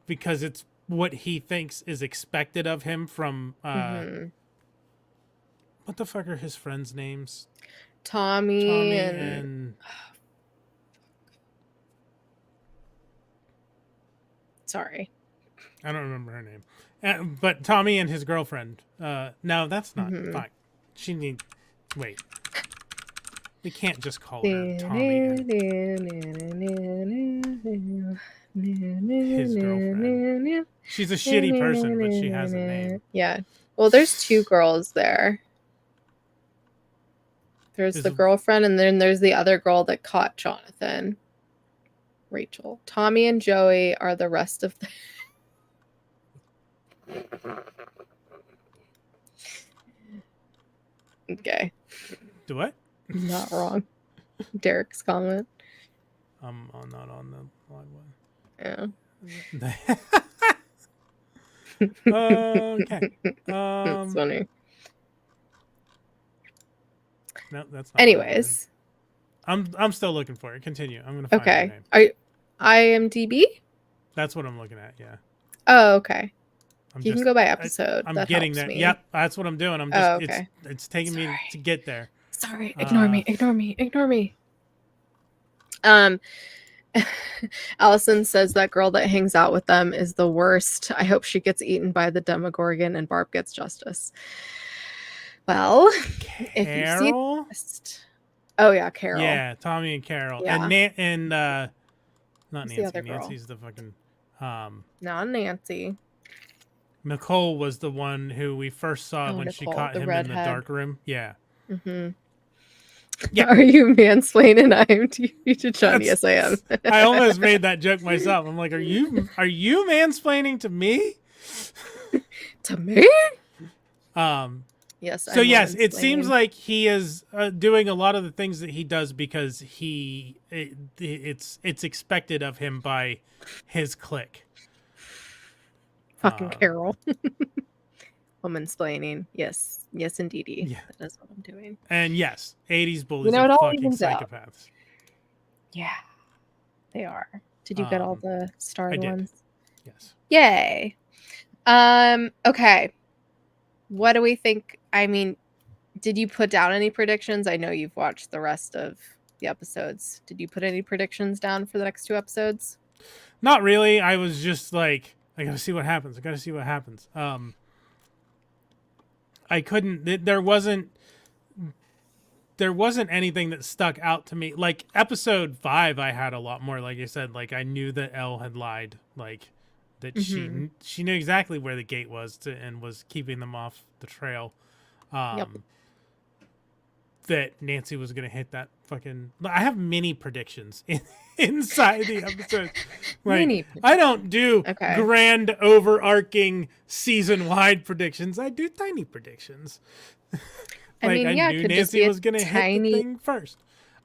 because it's what he thinks is expected of him from what the fuck are his friends' names? Tommy and... Sorry. I don't remember her name. But Tommy and his girlfriend. No, that's not fine. She needs... Wait. We can't just call her Tommy. His girlfriend. She's a shitty person, but she has a name. Yeah. Well, there's two girls there. There's the girlfriend, and then there's the other girl that caught Jonathan. Rachel. Tommy and Joey are the rest of the... Okay. Do what? Not wrong. Derek's comment. I'm not on the live one. Yeah. Okay. That's funny. No, that's not. Anyways, I'm still looking for it. Continue. I'm gonna find okay. the name. IMDb? That's what I'm looking at. Yeah. Oh, okay. You can go by episode. I'm that getting helps there. me. Yep, that's what I'm doing. I'm just. Okay. It's taking me to get there. Sorry. Ignore me. Allison says that girl that hangs out with them is the worst. I hope she gets eaten by the Demogorgon and Barb gets justice. Well, Carol? if you see oh yeah, Carol. Yeah, Tommy and Carol. Yeah. And not Who's Nancy. the other girl? Nancy's the fucking Not Nancy. Nicole was the one who we first saw when she caught him in the dark room. Yeah. Mm-hmm. Yeah. Are you mansplaining IMDb to Johnny? Yes, I am. I almost made that joke myself. I'm like, are you mansplaining to me? To me? Yes. So yes, it seems like he is doing a lot of the things that he does because it's expected of him by his clique. Fucking Carol. Womansplaining. Yes, indeed. Yeah. That is what I'm doing. And yes, 80s bullies it are all fucking evens out. psychopaths. Yeah, they are. Did you get all the starred ones? Yes. Yay. Okay. What do we think? I mean, did you put down any predictions? I know you've watched the rest of the episodes. Did you put any predictions down for the next 2 episodes? Not really. I was just like, I gotta see what happens. I couldn't. There wasn't anything that stuck out to me. Like episode 5, I had a lot more. Like I said, like I knew that Elle had lied. Like that she knew exactly where the gate was and was keeping them off the trail. That Nancy was gonna hit that fucking. I have many predictions inside the episode. Like I don't do grand overarching season wide predictions. I do tiny predictions. I knew Nancy was gonna hit the thing first.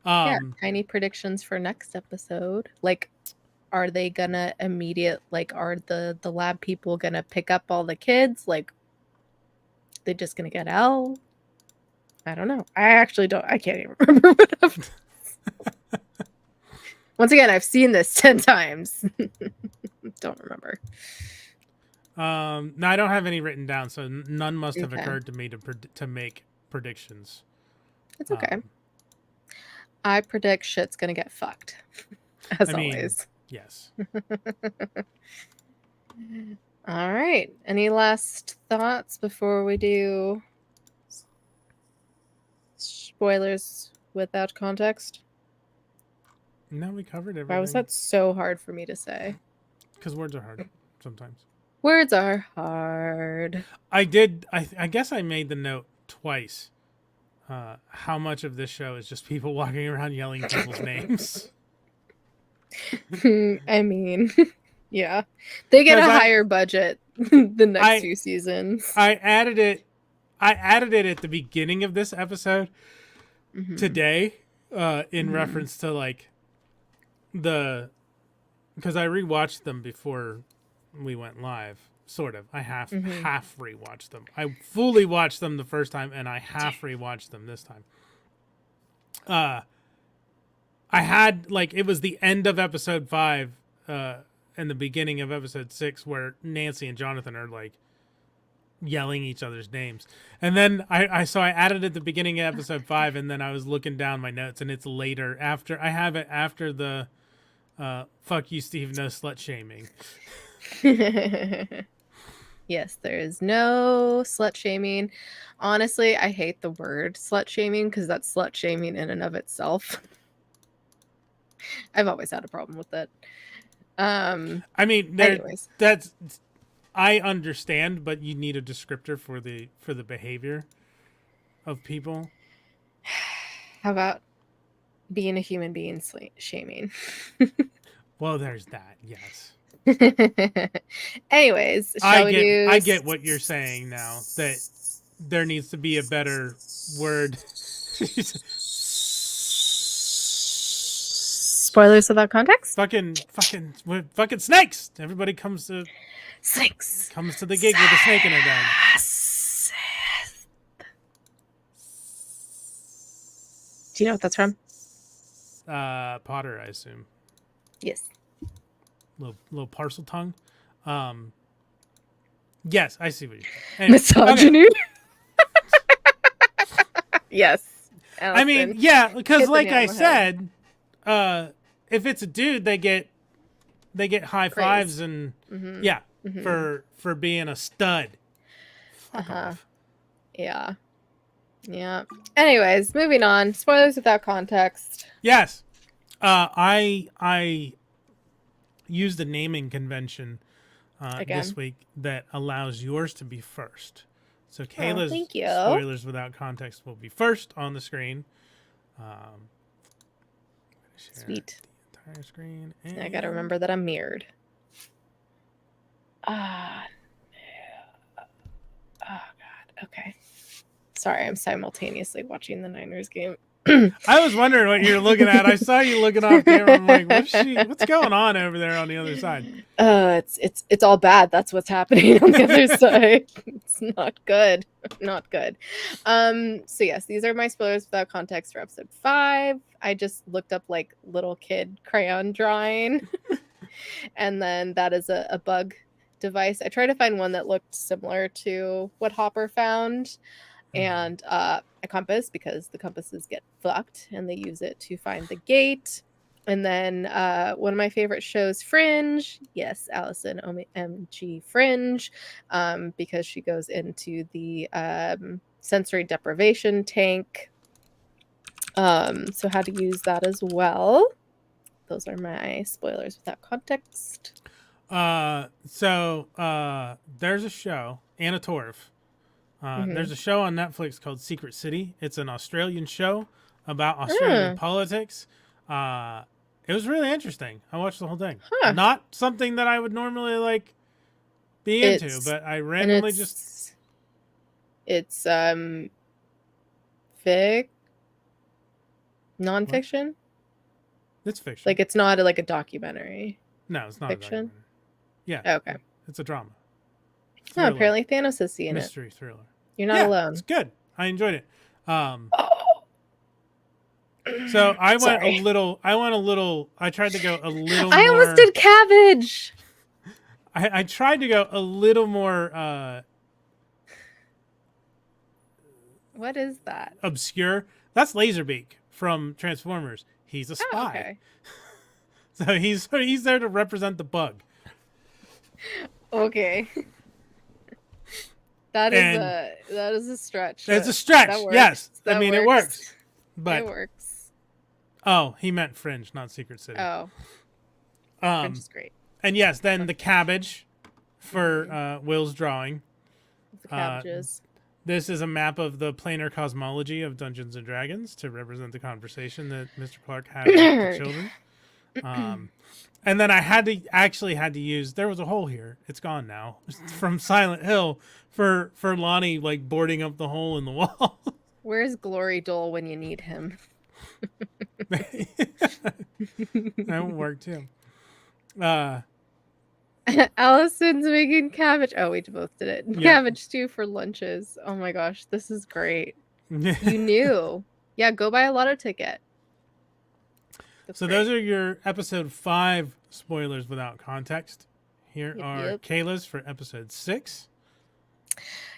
Tiny predictions for next episode. Like, are they gonna are the lab people gonna pick up all the kids? Like, they just gonna get Elle? I don't know. I can't even remember what happened. Once again, I've seen this 10 times. Don't remember. No, I don't have any written down, so none must have occurred to me to make predictions. It's okay. I predict shit's gonna get fucked. As always. Yes. All right. Any last thoughts before we do spoilers without context? No, we covered everything. Why was that so hard for me to say? Because words are hard sometimes. Words are hard. I guess I made the note twice. How much of this show is just people walking around yelling people's names? I mean, yeah. They get a higher budget the next 2 seasons. I added it at the beginning of this episode today in reference to like because I rewatched them before we went live. Sort of. I half rewatched them. I fully watched them the first time, and I half rewatched them this time. I had it was the end of episode 5, and the beginning of episode 6, where Nancy and Jonathan are like yelling each other's names, and then I added it at the beginning of episode 5, and then I was looking down my notes, and it's later after I have it after the fuck you Steve, no slut shaming. Yes, there is no slut shaming. Honestly, I hate the word slut shaming because that's slut shaming in and of itself. I've always had a problem with it. I mean, Anyways. I understand, but you need a descriptor for the behavior of people. How about being a human being shaming? Well, there's that. Yes. Anyways, shall we do? I get what you're saying now. That there needs to be a better word. Spoilers without context. fucking snakes. Everybody comes to Snakes. Comes to the gig with a snake in their bag. Do you know what that's from? Potter, I assume. Yes. Little parcel tongue. Yes, I see what you're saying. Anyway, Misogyny. Okay. Yes. Allison, I mean, yeah, because like I said, if it's a dude, they get high fives and yeah, for being a stud. Fuck off. Yeah. Yeah. Anyways, moving on. Spoilers without context. Yes. I used a naming convention this week that allows yours to be first. So Kayla's spoilers without context will be first on the screen. Sweet. The entire screen. And I gotta remember that I'm mirrored. Oh God. Okay. Sorry, I'm simultaneously watching the Niners game. I was wondering what you're looking at. I saw you looking off camera. I'm like, what's going on over there on the other side? It's all bad. That's what's happening on the other side. It's not good. Not good. So yes, these are my spoilers without context for episode 5. I just looked up like little kid crayon drawing. And then that is a bug device. I tried to find one that looked similar to what Hopper found. And a compass, because the compasses get fucked and they use it to find the gate. And then one of my favorite shows, Fringe. Yes, Allison OMG Fringe, because she goes into the sensory deprivation tank. So how to use that as well. Those are my spoilers without context. So there's a show, Anna Torv. There's a show on Netflix called Secret City. It's an Australian show about Australian politics. It was really interesting. I watched the whole thing. Not something that I would normally like be into, but I randomly just. It's nonfiction. What? It's fiction. Like it's not like a documentary. No, it's not fiction. Yeah. Okay. It's a drama. Oh, apparently Thanos is seeing mystery thriller. You're not alone. It's good. I enjoyed it. So I went a little. I tried to go a little. I almost did cabbage. I tried to go a little more. What is that? Obscure. That's Laserbeak from Transformers. He's a spy. Oh, okay. So he's there to represent the bug. Okay. That is a stretch. It's a stretch. Yes. I mean, it works. But it works. Oh, he meant Fringe, not Secret City. Oh. Fringe is great. And yes, then the cabbage for Will's drawing. The cabbages. This is a map of the planar cosmology of Dungeons and Dragons to represent the conversation that Mr. Clark had with the children. And then I had to use, there was a hole here. It's gone now. From Silent Hill for Lonnie like boarding up the hole in the wall. Where's Glory Dole when you need him? That would work too. Allison's making cabbage. Oh, we both did it. Yeah. Cabbage stew for lunches. Oh my gosh, this is great. You knew. Yeah, go buy a lotto ticket. So those are your episode 5 spoilers without context. Here are Kayla's for episode 6.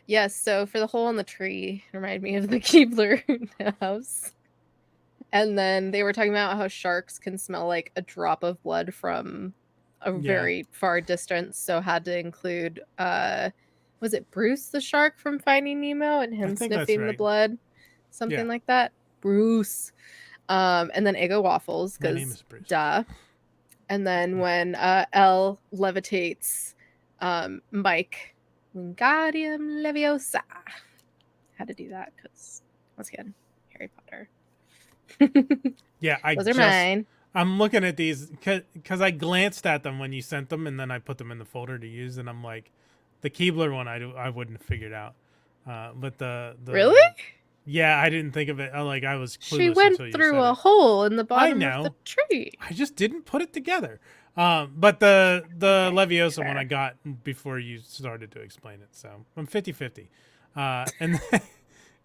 Yes, so for the hole in the tree, remind me of the Keebler house. And then they were talking about how sharks can smell like a drop of blood from a very far distance. So had to include, was it Bruce the shark from Finding Nemo and him sniffing the blood? Something like that. Bruce. And then Eggo waffles, My name because is Bruce. duh. And then when Elle levitates Mike, Wingardium Leviosa. Had to do that because, once again, Harry Potter. Yeah, Those are mine. I'm looking at these because I glanced at them when you sent them, and then I put them in the folder to use, and I'm like, the Keebler one I wouldn't have figured out, but the Really? yeah, I didn't think of it. I was She clueless went until you through said a it. hole in the I bottom of the know. tree. I just didn't put it together. But the Okay, Leviosa one fair. I got before you started to explain it, so I'm 50-50. And then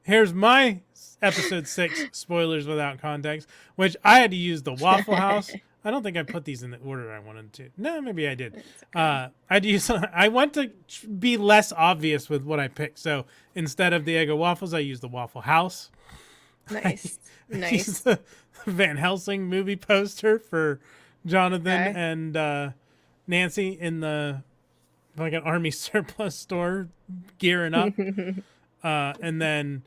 here's my episode 6 spoilers without context, which I had to use the Waffle House. I don't think I put these in the order I wanted to. No, maybe I did. It's okay. I went to be less obvious with what I picked. So instead of the Eggo waffles, I used the Waffle House. Nice. I Nice. used the Van Helsing movie poster for Jonathan Okay. and Nancy in the like an army surplus store gearing up. And then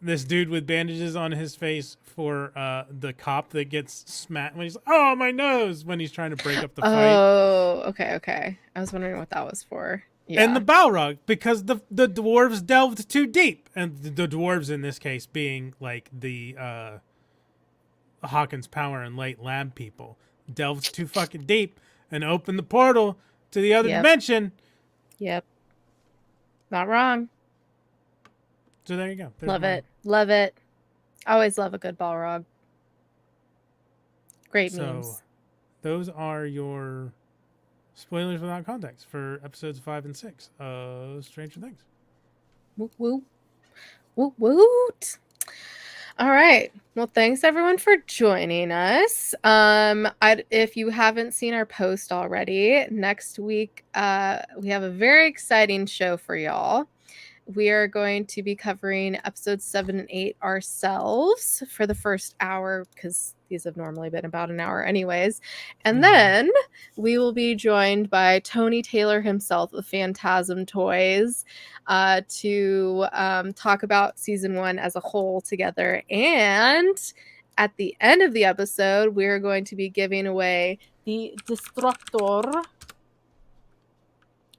this dude with bandages on his face for the cop that gets smacked when he's like, oh, my nose, when he's trying to break up the fight. Oh, okay. I was wondering what that was for. And the Yeah. Balrog, because the dwarves delved too deep. And the dwarves in this case being like the Hawkins Power and Light Lab people delved too fucking deep and opened the portal to the other Yep. dimension. Yep. Not wrong. So there you go. There's Love my- it. Love it. Always love a good Balrog. Great So memes. those are your spoilers without context for episodes 5 and 6 of Stranger Things. Woo woo. Woot woot. All right. Well, thanks everyone for joining us. If you haven't seen our post already, next week we have a very exciting show for y'all. We are going to be covering episodes 7 and 8 ourselves for the first hour, because these have normally been about an hour anyways. And then we will be joined by Tony Taylor himself of Phantasm Toys to talk about season 1 as a whole together. And at the end of the episode, we're going to be giving away the Destructor,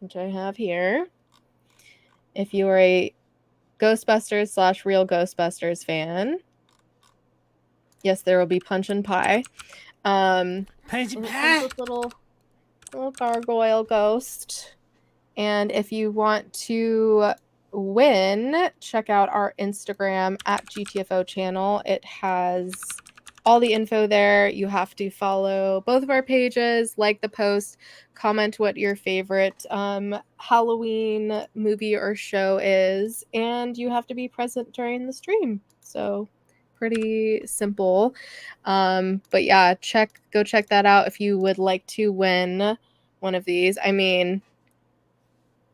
which I have here. If you are a Ghostbusters / Real Ghostbusters fan, yes, there will be punch and pie. Punch and pie. This little gargoyle ghost. And if you want to win, check out our Instagram at GTFO channel. It has all the info there. You have to follow both of our pages, like the post, comment what your favorite Halloween movie or show is, and you have to be present during the stream. So pretty simple. But yeah, go check that out if you would like to win one of these. I mean,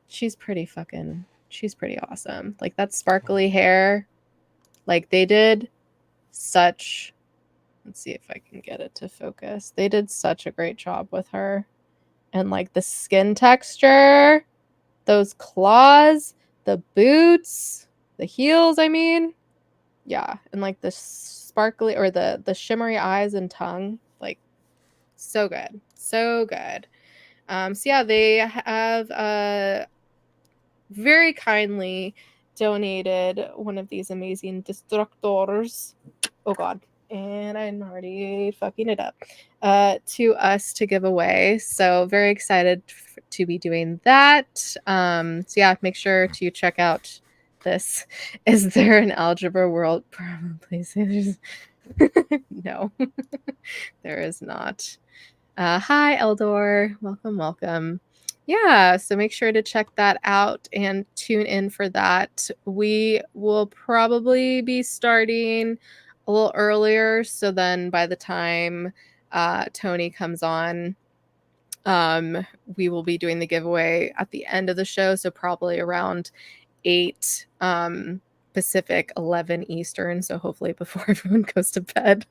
she's pretty awesome. Like, that sparkly hair, like they did such, let's see if I can get it to focus. They did such a great job with her. And like the skin texture, those claws, the boots, the heels, I mean. Yeah, and like the sparkly or the shimmery eyes and tongue, like so good. So good. So yeah, they have very kindly donated one of these amazing destructors. Oh god. And I'm already fucking it up. To us to give away. So very excited to be doing that. So yeah, make sure to check out this. Is there an algebra world? Probably. No, there is not. Hi, Eldor. Welcome. Yeah, so make sure to check that out and tune in for that. We will probably be starting a little earlier, so then by the time Tony comes on, we will be doing the giveaway at the end of the show, so probably around 8 Pacific, 11 Eastern, so hopefully before everyone goes to bed.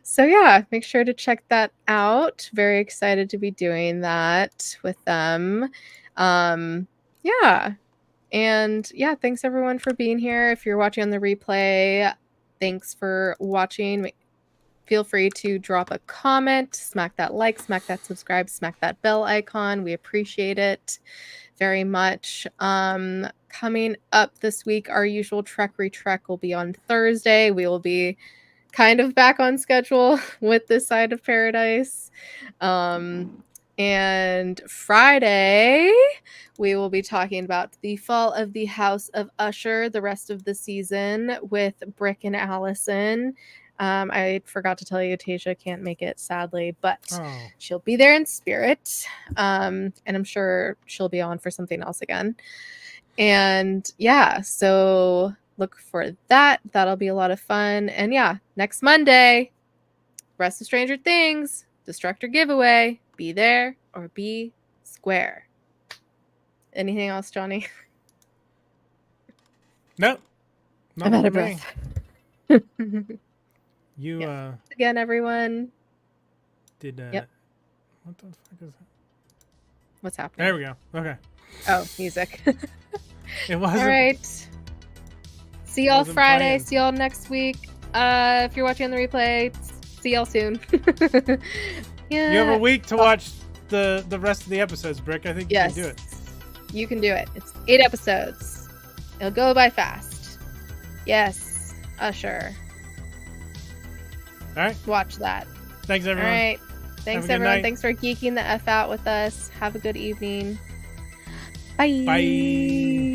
So yeah, make sure to check that out. Very excited to be doing that with them. Yeah. And yeah, thanks everyone for being here. If you're watching on the replay, Thanks for watching. Feel free to drop a comment, smack that like, smack that subscribe, smack that bell icon. We appreciate it very much. Coming up this week, our usual Trek Retrek will be on Thursday. We will be kind of back on schedule with this side of paradise. And Friday, we will be talking about the fall of the House of Usher, the rest of the season with Brick and Allison. I forgot to tell you, Tasia can't make it, sadly, but she'll be there in spirit. And I'm sure she'll be on for something else again. And yeah, so look for that. That'll be a lot of fun. And yeah, next Monday, rest of Stranger Things, Destructor giveaway. Be there or be square. Anything else, Johnny? Nope. I'm out of breath. You again, everyone. Did yep. What the fuck is that? What's happening? There we go. Okay. Oh, music. It wasn't. All right. See y'all Friday. Playing. See y'all next week. If you're watching on the replay, see y'all soon. Yeah. You have a week to watch the rest of the episodes, Brick. I think you can do it. You can do it. It's 8 episodes. It'll go by fast. Yes, Usher. All right. Watch that. Thanks, everyone. All right. Thanks, everyone. Night. Thanks for geeking the F out with us. Have a good evening. Bye. Bye.